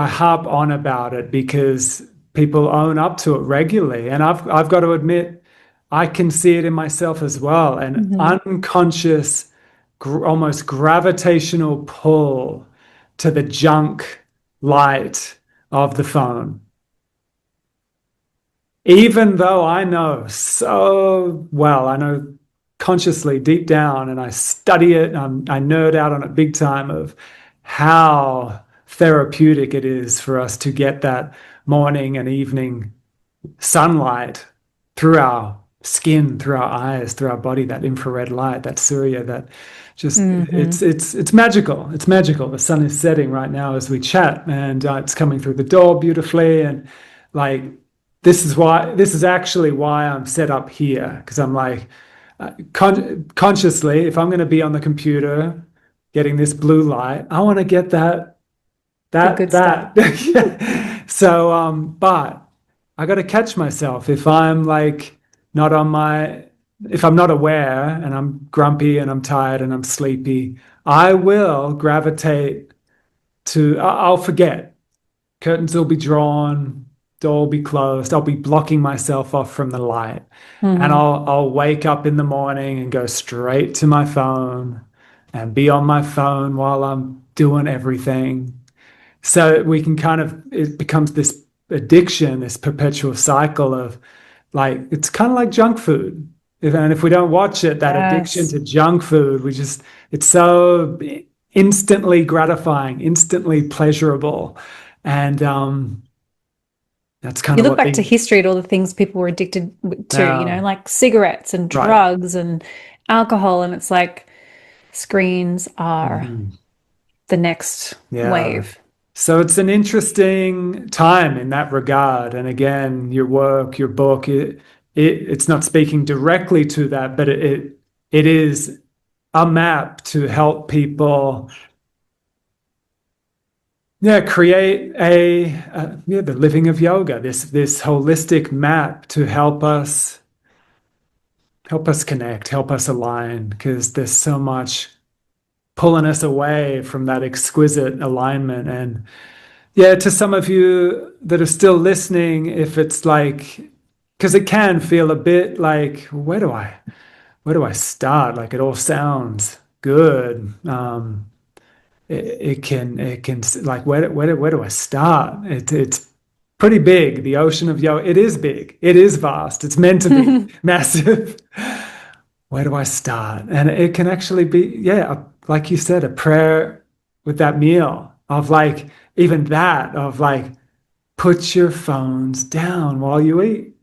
harp on about it because people own up to it regularly, and I've got to admit I can see it in myself as well, an Mhm. unconscious, almost gravitational pull to the junk light of the phone. Even though I know so well, I know consciously deep down, and I study it, I nerd out on it big time of how therapeutic it is for us to get that morning and evening sunlight through our skin, through our eyes, through our body, that infrared light, that surya, that just Hmm. it's magical. It's magical. The sun is setting right now as we chat, and it's coming through the door beautifully. And like this is actually why I'm set up here because I'm like consciously, if I'm going to be on the computer getting this blue light, I want to get The good stuff. that. So, but I got to catch myself if I'm like not on my, if I'm not aware and I'm grumpy and I'm tired and I'm sleepy, I will gravitate to, I'll forget. Curtains will be drawn, door will be closed. I'll be blocking myself off from the light. And Hmm. I'll wake up in the morning and go straight to my phone and be on my phone while I'm doing everything. So we can kind of, it becomes this addiction, this perpetual cycle of like, it's kind of like junk food. And if we don't watch it, that addiction Yes. to junk food, it's so instantly gratifying, instantly pleasurable. And that's kind You of look what back to the, history at all the things people were addicted to, now, like cigarettes and right. drugs and alcohol. And it's like screens are Mhm. the next Yeah. wave. So it's an interesting time in that regard. And again, your work, your book, it's not speaking directly to that, but it is a map to help people, yeah, create yeah, the living of yoga, this holistic map to help us connect, help us align, because there's so much pulling us away from that exquisite alignment. And yeah, to some of you that are still listening, if it's like, because it can feel a bit like, where do I start? Like it all sounds good. It can like where do I start? It's pretty big. The ocean of yoga. It is big. It is vast. It's meant to be massive. Where do I start? And it can actually be, yeah, like you said, a prayer with that meal of like even that of like put your phones down while you eat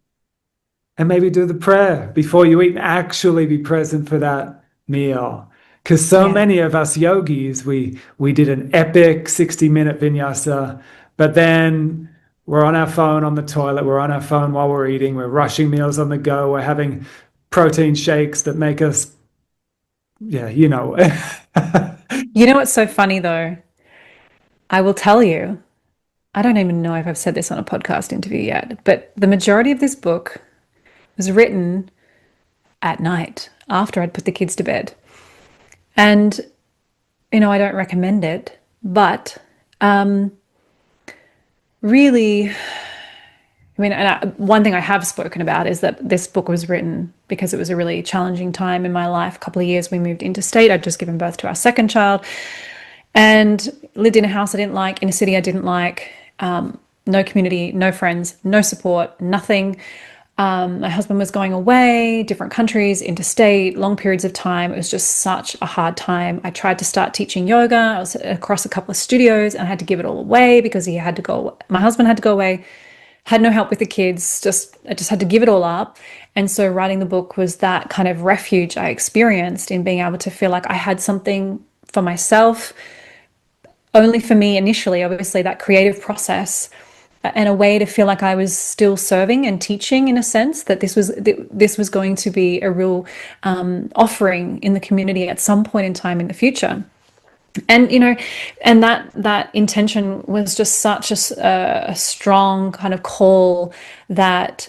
and maybe do the prayer before you eat and actually be present for that meal. Because so Yeah. many of us yogis, we did an epic 60-minute vinyasa, but then we're on our phone on the toilet, we're on our phone while we're eating, we're rushing meals on the go, we're having protein shakes that make us, yeah, you know. You know what's so funny though? I will tell you, I don't even know if I've said this on a podcast interview yet, but the majority of this book was written at night after I'd put the kids to bed. And, I don't recommend it, but really, one thing I have spoken about is that this book was written because it was a really challenging time in my life. A couple of years we moved interstate. I'd just given birth to our second child and lived in a house I didn't like, in a city I didn't like, no community, no friends, no support, nothing. My husband was going away, different countries, interstate, long periods of time. It was just such a hard time. I tried to start teaching yoga. I was across a couple of studios and I had to give it all away because he had to go. My husband had to go away, had no help with the kids. I just had to give it all up. And so writing the book was that kind of refuge I experienced in being able to feel like I had something for myself, only for me initially, obviously, that creative process and a way to feel like I was still serving and teaching in a sense that this was going to be a real offering in the community at some point in time in the future. And and that intention was just such a strong kind of call that,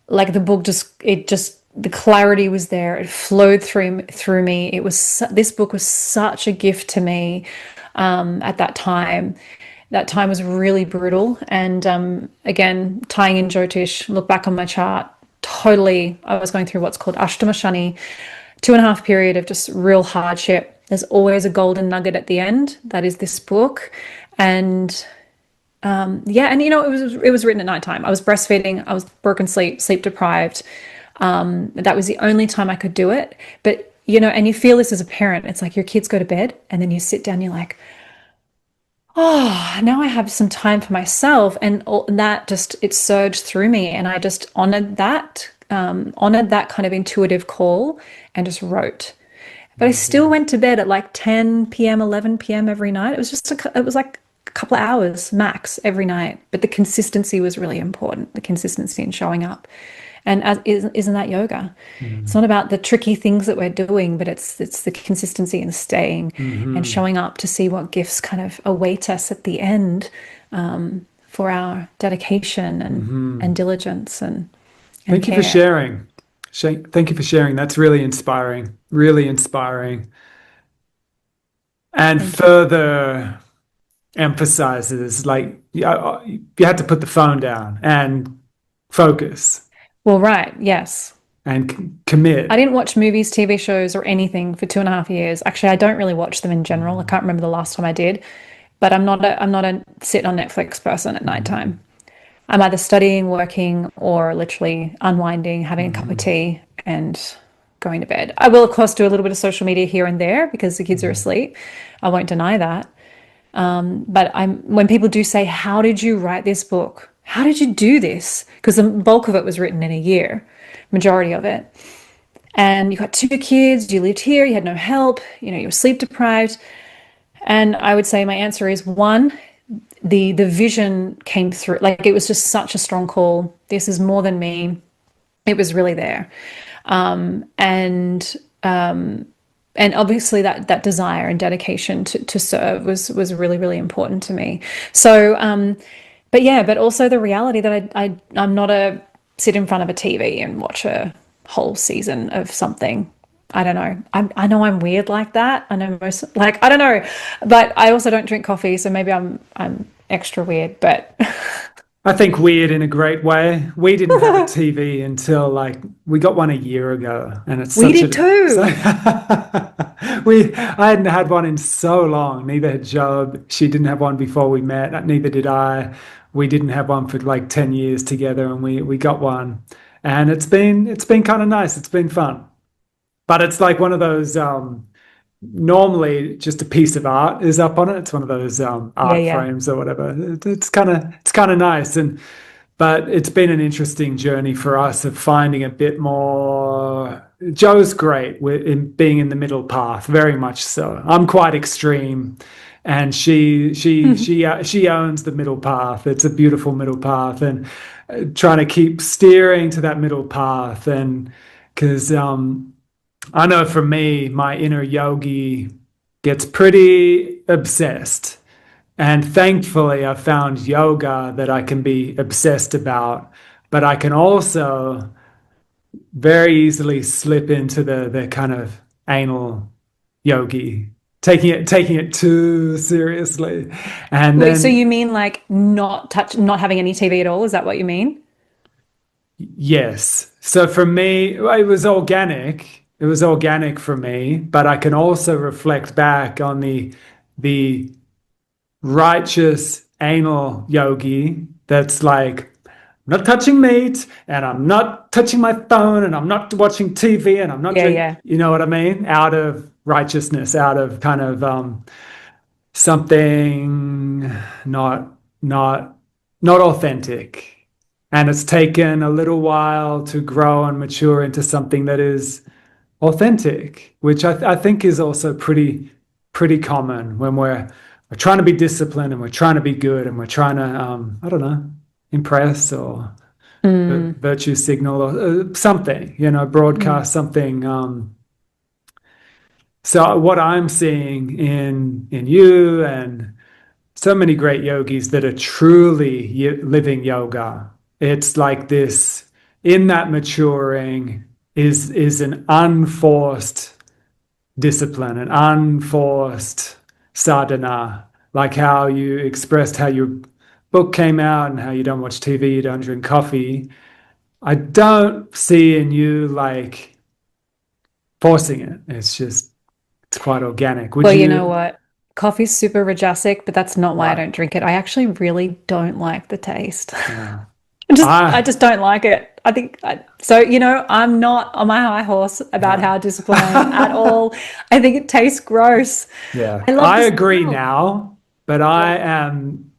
like, the book just the clarity was there. It flowed through me. This book was such a gift to me at that time. That time was really brutal. And again, tying in Jyotish, look back on my chart, totally, I was going through what's called Ashtama Shani, 2.5 period of just real hardship. There's always a golden nugget at the end. That is this book. And yeah, and it was written at nighttime. I was breastfeeding. I was broken sleep deprived. That was the only time I could do it. But and you feel this as a parent. It's like your kids go to bed, and then you sit down. You're like, oh, now I have some time for myself, and that just it surged through me, and I just honored that kind of intuitive call, and just wrote. But I still went to bed at like 10 p.m., 11 p.m. every night. It was like a couple of hours max every night. But the consistency was really important, the consistency in showing up. And isn't that yoga? It's not about the tricky things that we're doing, but it's the consistency in staying and showing up to see what gifts kind of await us at the end, for our dedication and diligence and Thank you for care. sharing. Thank you for sharing. That's really inspiring. Really inspiring. And Thank you. further emphasizes, like, you had to put the phone down and focus Well, right, yes. and I commit. didn't watch movies, TV shows, or anything for 2.5 years. Actually, I don't really watch them in general. I can't remember the last time I did, but I'm not a sit on Netflix person at nighttime. I'm either studying, working, or literally unwinding, having a cup of tea, and going to bed. I will, of course, do a little bit of social media here and there because the kids are asleep. I won't deny that. But when people do say, "How did you write this book? How did you do this?" Because the bulk of it was written in a year, majority of it. And you got two kids, you lived here, you had no help, you were sleep deprived. And I would say my answer is one, the vision came through. Like, it was just such a strong call. This is more than me. It was really there. And and obviously that desire and dedication to serve was really, really important to me. So but yeah, but also the reality that I'm not a sit in front of a TV and watch a whole season of something. I don't know. I know I'm weird like that. I know most, like, I don't know, but I also don't drink coffee, so maybe I'm extra weird. But I think weird in a great way. We didn't have a TV until, like, we got one a year ago, and it's we such did a so too. I hadn't had one in so long. Neither had Job. She didn't have one before we met. Neither did I. We didn't have one for like 10 years together, and we got one. And it's been kind of nice. It's been fun. But it's like one of those, normally just a piece of art is up on it. It's one of those Yeah, art yeah. frames or whatever. It's kind of nice. And but it's been an interesting journey for us of finding a bit more. Joe's great in being in the middle path, very much so. I'm quite extreme, and she owns the middle path. It's a beautiful middle path, and trying to keep steering to that middle path, and because I know for me, my inner yogi gets pretty obsessed. And thankfully, I found yoga that I can be obsessed about, but I can also very easily slip into the kind of anal yogi, taking it too seriously. And Wait, so then you mean like not having any TV at all? Is that what you mean? yes. So for me, it was organic. It was organic for me, but I can also reflect back on the righteous anal yogi that's like not touching meat and I'm not touching my phone and I'm not watching TV and I'm not Yeah, drink, yeah. you know what I mean? Out of righteousness, out of kind of something not not not authentic. And it's taken a little while to grow and mature into something that is authentic, which I think is also pretty common when we're trying to be disciplined and we're trying to be good and we're trying to I don't know, impress or Mm, virtue signal or something, mm. broadcast something. So what I'm seeing in you and so many great yogis that are truly living yoga, it's like this in that maturing is an unforced discipline, an unforced sadhana, like how you expressed how your book came out and how you don't watch TV, you don't drink coffee. I don't see in you like forcing it. It's quite organic. Would Well, you know you? what? Coffee's super rajasic, but that's not why I Right. don't drink it. I actually really don't like the taste. Yeah. I I just don't like it. So, I'm not on my high horse about yeah. how disciplined I am at all. I think it tastes gross. Yeah. I love I the agree smell. now, but I am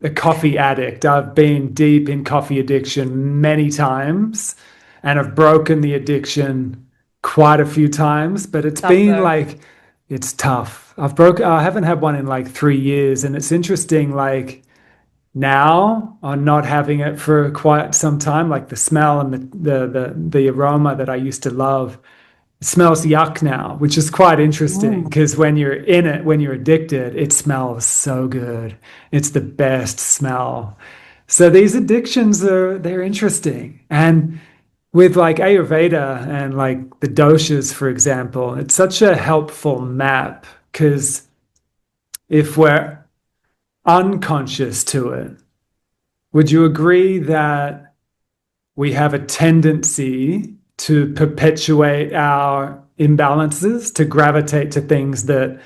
a coffee addict. I've been deep in coffee addiction many times and I've broken the addiction quite a few times, but it's Tough been though. like it's tough. I haven't had one in like 3 years, and it's interesting, like now on not having it for quite some time, like the smell and the aroma that I used to love, it smells yuck now, which is quite interesting Mm. because when you're in it, when you're addicted, it smells so good. It's the best smell. So these addictions they're interesting. And with like Ayurveda and like the doshas, for example, it's such a helpful map because if we're unconscious to it, would you agree that we have a tendency to perpetuate our imbalances, to gravitate to things that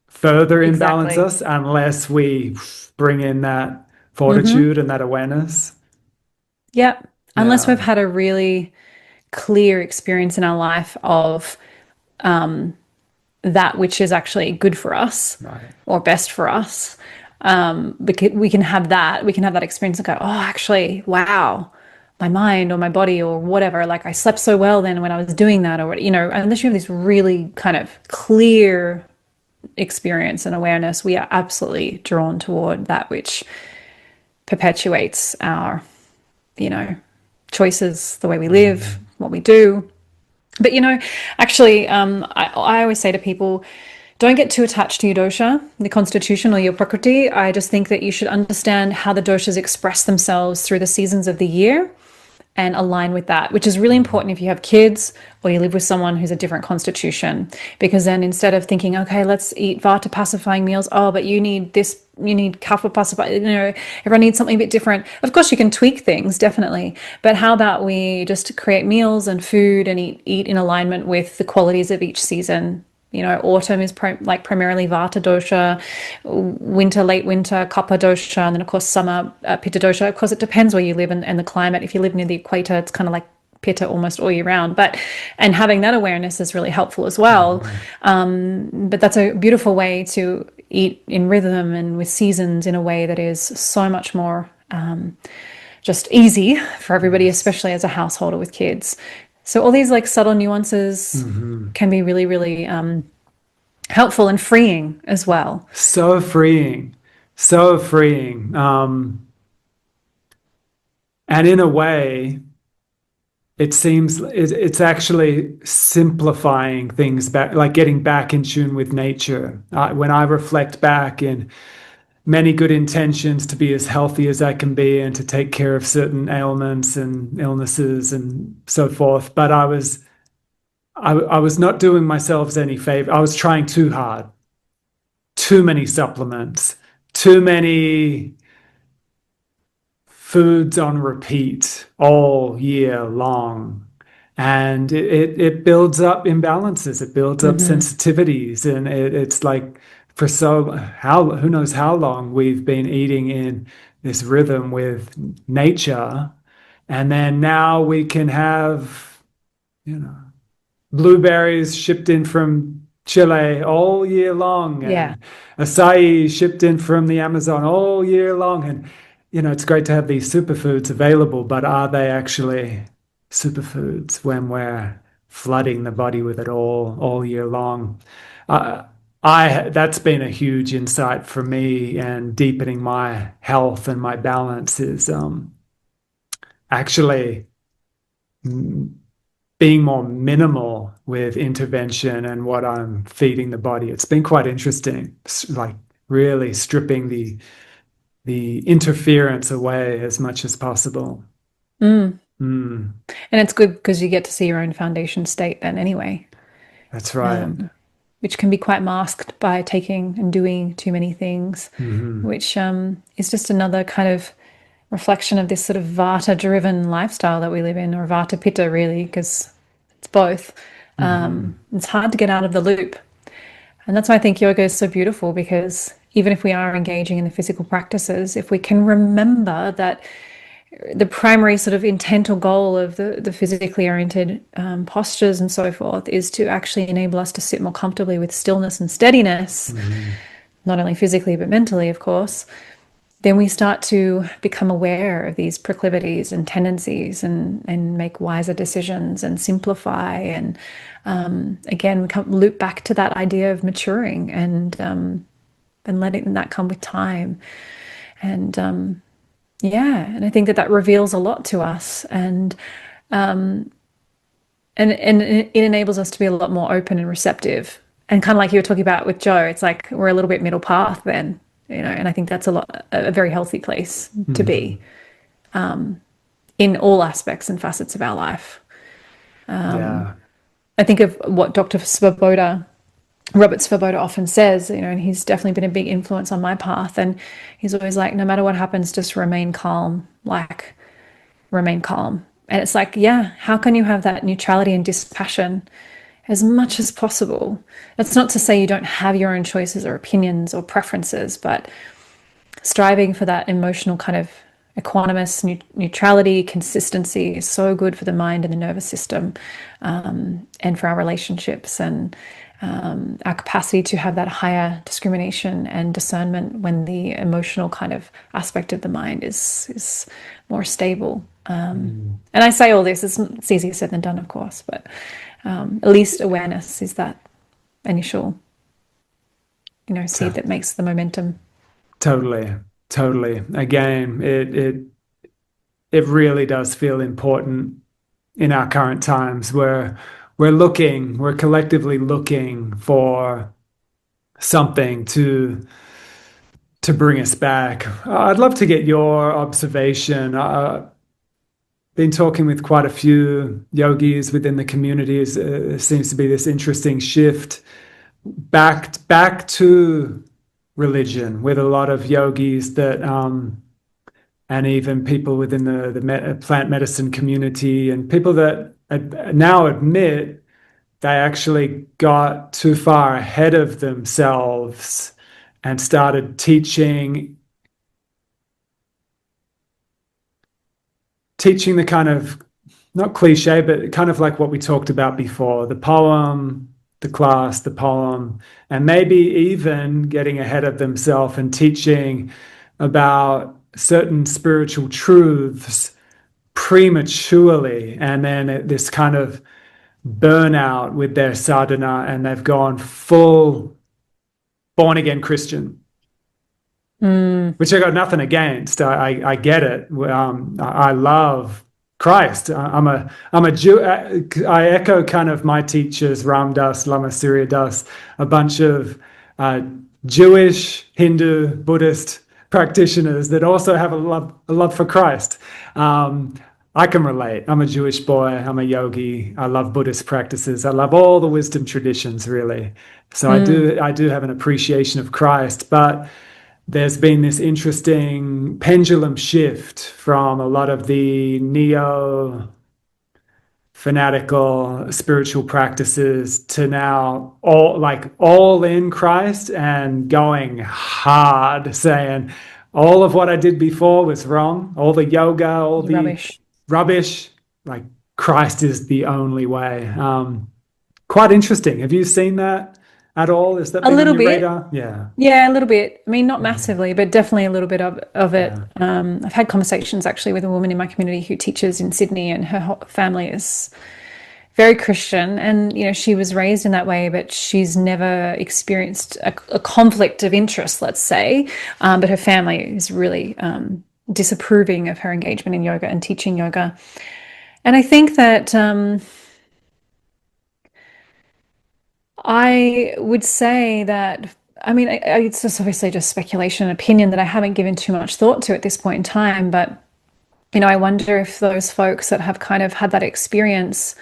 further imbalance Exactly. us unless we bring in that Hmm. fortitude and that awareness? Yep. Unless Yeah, we've had a really clear experience in our life of that which is actually good for us right. or best for us. Because we can have that experience and go, oh, actually, wow, my mind or my body or whatever, like I slept so well then when I was doing that, or unless you have this really kind of clear experience and awareness, we are absolutely drawn toward that which perpetuates our, you know, choices, the way we live, Mm, what we do. But actually, I always say to people, don't get too attached to your dosha, the constitution, or your prakriti. I just think that you should understand how the doshas express themselves through the seasons of the year and align with that, which is really mm, important if you have kids or you live with someone who's a different constitution. Because then instead of thinking, okay, let's eat vata pacifying meals, oh, but you need this, you need kapha pacifying, everyone needs something a bit different. Of course, you can tweak things, definitely. But how about we just create meals and food and eat in alignment with the qualities of each season? Autumn is primarily vata dosha, winter, late winter, kapha dosha, and then of course summer, pitta dosha. Of course, it depends where you live and the climate. If you live near the equator, it's kind of like pitta almost all year round. And having that awareness is really helpful as well. mm. But that's a beautiful way to eat in rhythm and with seasons in a way that is so much more just easy for everybody, Yes. especially as a householder with kids. So all these like subtle nuances Hmm. can be really, really helpful and freeing as well. So freeing, so freeing. And in a way, it seems it's actually simplifying things back, like getting back in tune with nature. When I reflect back in many good intentions to be as healthy as I can be and to take care of certain ailments and illnesses and so forth, but I was not doing myself any favor. I was trying too hard, too many supplements, too many foods on repeat all year long. And it builds up imbalances, it builds up Mm-hmm. sensitivities. And it's like for so how who knows how long we've been eating in this rhythm with nature, and then now we can have, you know, blueberries shipped in from Chile all year long, Yeah. and acai shipped in from the Amazon all year long. And, it's great to have these superfoods available, but are they actually superfoods when we're flooding the body with it all year long? Uh, that's been a huge insight for me, and deepening my health and my balance is actually being more minimal with intervention and what I'm feeding the body. It's been quite interesting, like really stripping the interference away as much as possible. Mm. Mm, And it's good because you get to see your own foundation state then anyway, that's right. which can be quite masked by taking and doing too many things, Hmm. which is just another kind of reflection of this sort of vata driven lifestyle that we live in, or vata pitta, really, because it's both. Hmm. It's hard to get out of the loop. And that's why I think yoga is so beautiful, because even if we are engaging in the physical practices, if we can remember that the primary sort of intent or goal of the physically oriented postures and so forth is to actually enable us to sit more comfortably with stillness and steadiness, Hmm. not only physically but mentally, of course, then we start to become aware of these proclivities and tendencies, and make wiser decisions and simplify. And again, loop back to that idea of maturing, and letting that come with time. And yeah, and I think that that reveals a lot to us, and it enables us to be a lot more open and receptive. And kind of like you were talking about with Joe, it's like we're a little bit middle path then, and I think that's a very healthy place to Hmm. be in all aspects and facets of our life. Yeah, I think of what Dr. Svoboda, Robert Svoboda often says, and he's definitely been a big influence on my path. And he's always like, no matter what happens, just remain calm, like remain calm. And it's like, yeah, how can you have that neutrality and dispassion as much as possible? That's not to say you don't have your own choices or opinions or preferences, but striving for that emotional kind of equanimous neutrality, consistency is so good for the mind and the nervous system, and for our relationships, and our capacity to have that higher discrimination and discernment when the emotional kind of aspect of the mind is more stable. mm, And I say all this, it's easier said than done, of course, but at least awareness is that initial, seed to- that makes the momentum. totally, totally. Again, it really does feel important in our current times, where we're collectively looking for something to bring us back. I'd love to get your observation. Been talking with quite a few yogis within the communities. There seems to be this interesting shift back to religion with a lot of yogis that and even people within the plant medicine community, and people that now admit they actually got too far ahead of themselves and started teaching the kind of, not cliche, but kind of like what we talked about before, the poem, the class, the poem, and maybe even getting ahead of themselves and teaching about certain spiritual truths prematurely, and then this kind of burnout with their sadhana, and they've gone full born again Christian, Mm, which I got nothing against. I get it. I love Christ. I'm a Jew. I echo kind of my teachers, Ram Dass, Lama Surya Das, a bunch of uh, Jewish, Hindu, Buddhist practitioners that also have a love for Christ. Um, I can relate. I'm a Jewish boy. I'm a yogi. I love Buddhist practices. I love all the wisdom traditions, really. So mm, I do have an appreciation of Christ, but there's been this interesting pendulum shift from a lot of the neo fanatical spiritual practices to now all in Christ and going hard, saying all of what I did before was wrong, all the yoga, all the Rubbish. rubbish, like Christ is the only way. Quite interesting. Have you seen that at all? Has that A been on little your bit. radar? Yeah. Yeah, a little bit. I mean, not Mhm. massively, but definitely a little bit of it. Yeah. I've had conversations actually with a woman in my community who teaches in Sydney, and her family is very Christian. And, she was raised in that way, but she's never experienced a conflict of interest, let's say. But her family is really disapproving of her engagement in yoga and teaching yoga. And I think that I would say that, I mean, it's just obviously just speculation and opinion that I haven't given too much thought to at this point in time. But, I wonder if those folks that have kind of had that experience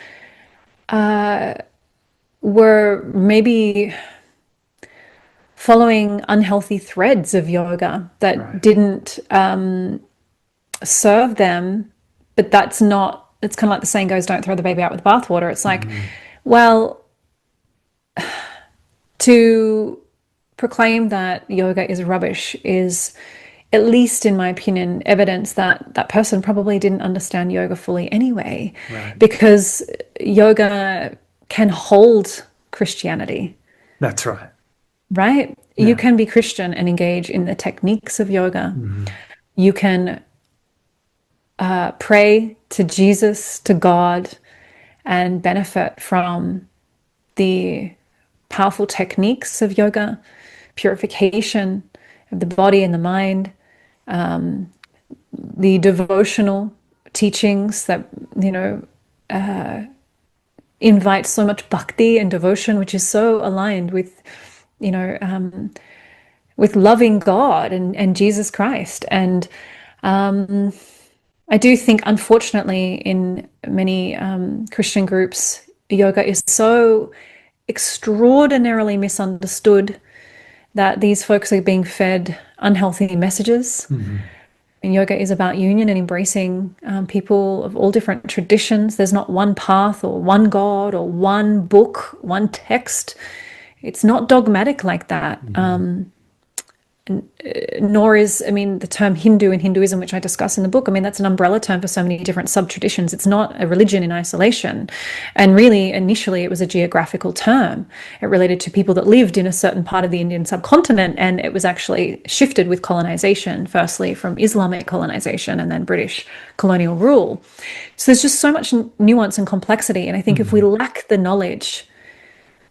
were maybe following unhealthy threads of yoga that Right. didn't serve them. But that's not, it's kind of like the saying goes, don't throw the baby out with the bathwater. It's like, Mhm. well, to proclaim that yoga is rubbish is, at least in my opinion, evidence that that person probably didn't understand yoga fully anyway, Right. because yoga can hold Christianity, That's right. right? You Yeah. can be Christian and engage in the techniques of yoga. Mhm. You can pray to Jesus, to God, and benefit from the powerful techniques of yoga, purification of the body and the mind, the devotional teachings that, you know, invite so much bhakti and devotion, which is so aligned with, you know, with loving God and Jesus Christ. And I do think, unfortunately, in many Christian groups, yoga is so extraordinarily misunderstood that these folks are being fed unhealthy messages. Mhm. And yoga is about union and embracing people of all different traditions. There's not one path or one God or one book, one text. It's not dogmatic like that. Mhm. Nor is, I mean, the term Hindu and Hinduism, which I discuss in the book, I mean, that's an umbrella term for so many different sub-traditions. It's not a religion in isolation. And really, initially, it was a geographical term. It related to people that lived in a certain part of the Indian subcontinent, and it was actually shifted with colonization, firstly from Islamic colonization and then British colonial rule. So there's just so much nuance and complexity. And I think if we Mhm. lack the knowledge,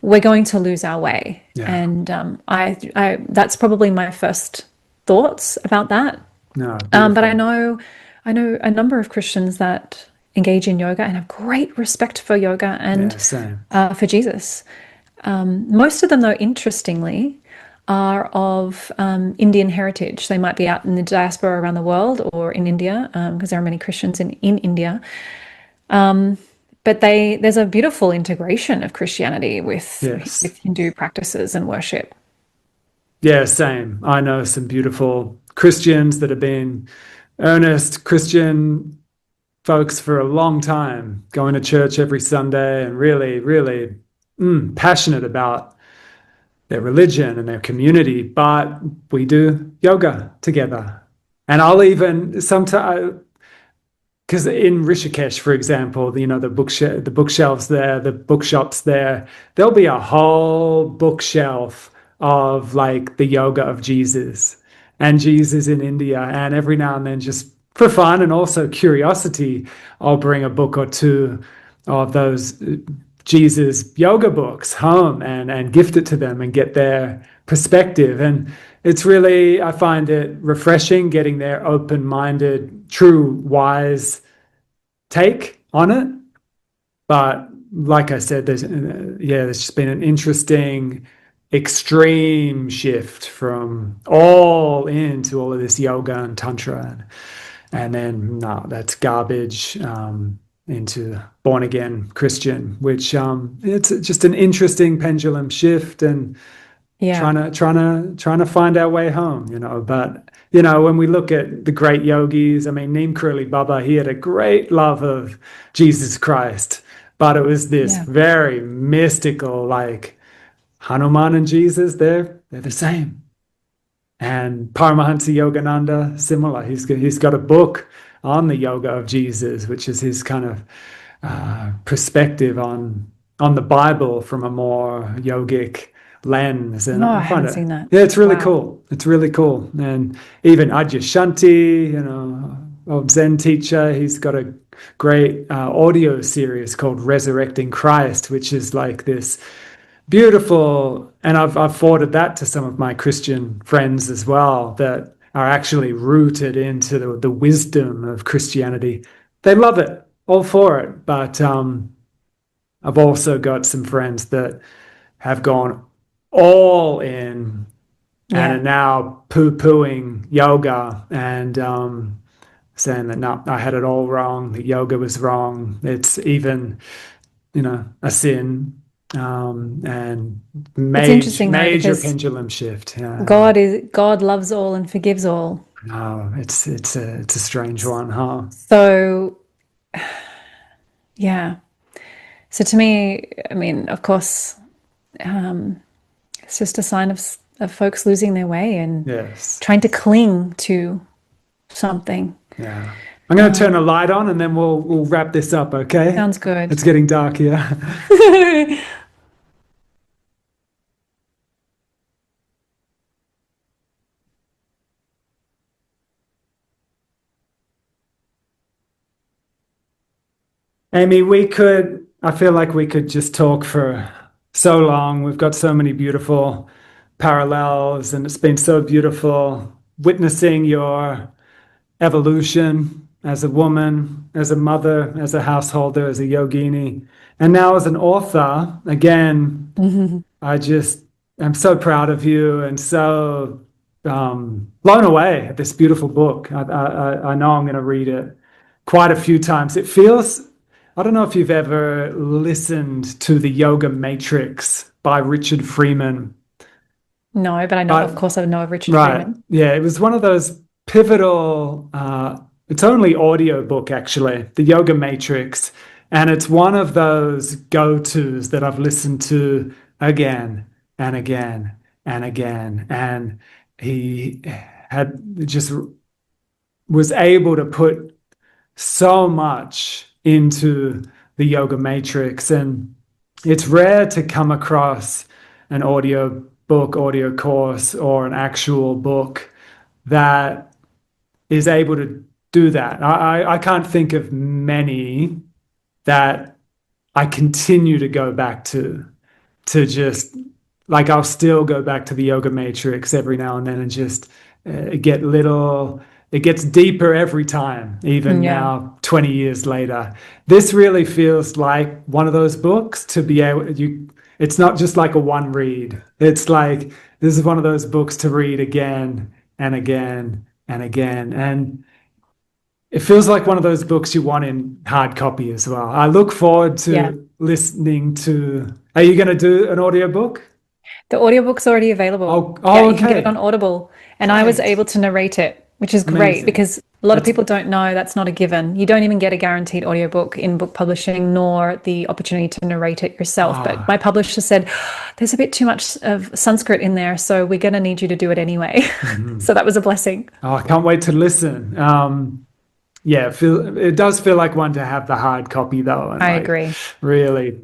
we're going to lose our way. Yeah. And that's probably my first thoughts about that. No, But I beautiful. know, I know a number of Christians that engage in yoga and have great respect for yoga and Yeah, same. for Jesus. Most of them, though, interestingly, are of Indian heritage. They might be out in the diaspora around the world or in India, because there are many Christians in India. But there's a beautiful integration of Christianity Yes. with Hindu practices and worship. Yeah, same. I know some beautiful Christians that have been earnest Christian folks for a long time, going to church every Sunday and really, really passionate about their religion and their community. But we do yoga together. And I'll even sometimes, because in Rishikesh, for example, the bookshelves there, the bookshops there, there'll be a whole bookshelf of like the yoga of Jesus and Jesus in India. And every now and then, just for fun and also curiosity, I'll bring a book or two of those Jesus yoga books home and gift it to them and get their perspective. And it's really, I find it refreshing getting their open-minded, true, wise take on it. But like I said, there's just been an interesting extreme shift from all into all of this yoga and tantra, and then no, that's garbage, into born again Christian, which it's just an interesting pendulum shift, and Yeah. trying to find our way home, But when we look at the great yogis, I mean, Neem Karoli Baba, he had a great love of Jesus Christ, but it was this Yeah. very mystical, like Hanuman and Jesus, they're the same. And Paramahansa Yogananda, similar. He's got a book on the yoga of Jesus, which is his kind of perspective on the Bible from a more yogic lens. And No, I I find haven't it, seen that. yeah, it's really Wow. cool. It's really cool. And even Adyashanti, you know, old Zen teacher, he's got a great audio series called Resurrecting Christ, which is like this beautiful, and I've forwarded that to some of my Christian friends as well that are actually rooted into the wisdom of Christianity. They love it, all for it. But I've also got some friends that have gone all in and are Yeah. now poo-pooing yoga and saying that no, I had it all wrong. That yoga was wrong. It's even a sin, and It's interesting though, major because pendulum shift. Yeah. God loves all and forgives all. No, it's a strange one, huh? So yeah. So to me, I mean, of course, it's just a sign of folks losing their way and Yes. trying to cling to something. Yeah. I'm going to turn a light on and then we'll wrap this up, okay? Sounds good. It's getting dark here. Amy, I feel like we could just talk for so long. We've got so many beautiful parallels, and it's been so beautiful witnessing your evolution as a woman, as a mother, as a householder, as a yogini, and now as an author. Again, I just am so proud of you and so blown away at this beautiful book. I know I'm going to read it quite a few times. It feels, I don't know if you've ever listened to The Yoga Matrix by Richard Freeman. No, but I know, of But course, I know of Richard right. Freeman. Yeah, it was one of those pivotal, it's only audio book actually, The Yoga Matrix. And it's one of those go-tos that I've listened to again and again and again. And he had just was able to put so much into the Yoga Matrix. And it's rare to come across an audio book, audio course, or an actual book that is able to do that. I can't think of many that I continue to go back to just like I'll still go back to the Yoga Matrix every now and then and just get little. It gets deeper every time, even Yeah. now, 20 years later. This really feels like one of those books to be able you. It's not just like a one read. It's like this is one of those books to read again and again and again. And it feels like one of those books you want in hard copy as well. I look forward Yeah. to listening to. Are you going to do an audiobook? The audiobook's already available. Oh, Yeah, oh, you can get it on okay. Audible. And I was Great. able to narrate it, which is great Amazing. because a lot of That's people don't know that's not a given. You don't even get a guaranteed audiobook in book publishing, nor the opportunity to narrate it yourself. But my ah, publisher said, there's a bit too much of Sanskrit in there, so we're going to need you to do it anyway. mhm. So that was a blessing. Oh, I can't wait to listen. Yeah, it does feel like one to have the hard copy though, and I like agree. really,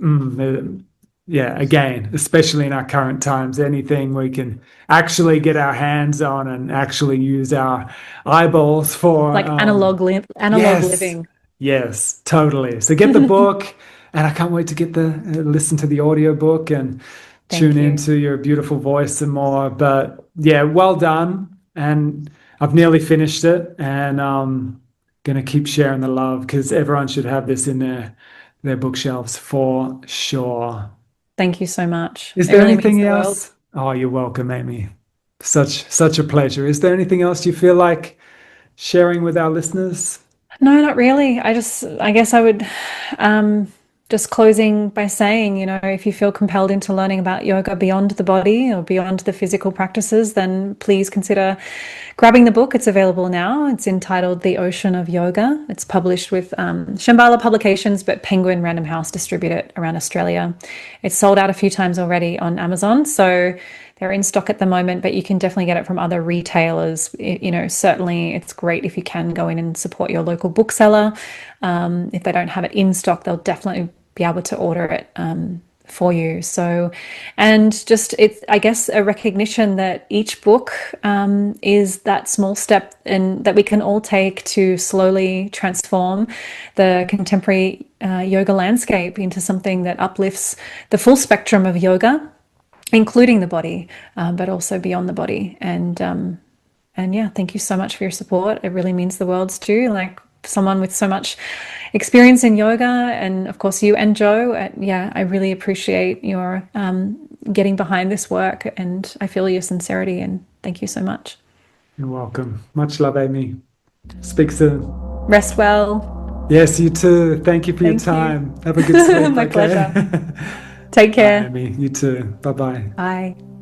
yeah. Again, especially in our current times, anything we can actually get our hands on and actually use our eyeballs for. Like analog Yes, living. yes, totally. So get the book, and I can't wait to get the listen to the audiobook and tune Thank you. into your beautiful voice and more. But yeah, well done. And I've nearly finished it, and gonna keep sharing the love because everyone should have this in their bookshelves for sure. Thank you so much. Is It there really means anything the world. else? Oh, you're welcome, Amy. Such a pleasure. Is there anything else you feel like sharing with our listeners? No, not really. I guess I would just closing by saying, if you feel compelled into learning about yoga beyond the body or beyond the physical practices, then please consider grabbing the book. It's available now. It's entitled The Ocean of Yoga. It's published with Shambhala Publications, but Penguin Random House distribute it around Australia. It's sold out a few times already on Amazon, so they're in stock at the moment, but you can definitely get it from other retailers. Certainly it's great if you can go in and support your local bookseller. If they don't have it in stock, they'll definitely be able to order it for you. So, and just it's, I guess, a recognition that each book is that small step and that we can all take to slowly transform the contemporary yoga landscape into something that uplifts the full spectrum of yoga, including the body, but also beyond the body. And yeah, thank you so much for your support. It really means the world too. Like someone with so much experience in yoga, and of course you and Joe. Yeah, I really appreciate your getting behind this work, and I feel your sincerity. And thank you so much. You're welcome. Much love, Amy. Speak soon. Rest well. Yes, you too. Thank you for your Thank you. time. Have a good sleep. My Okay. pleasure. Take Bye, care. Amy. You too. Bye bye. Bye.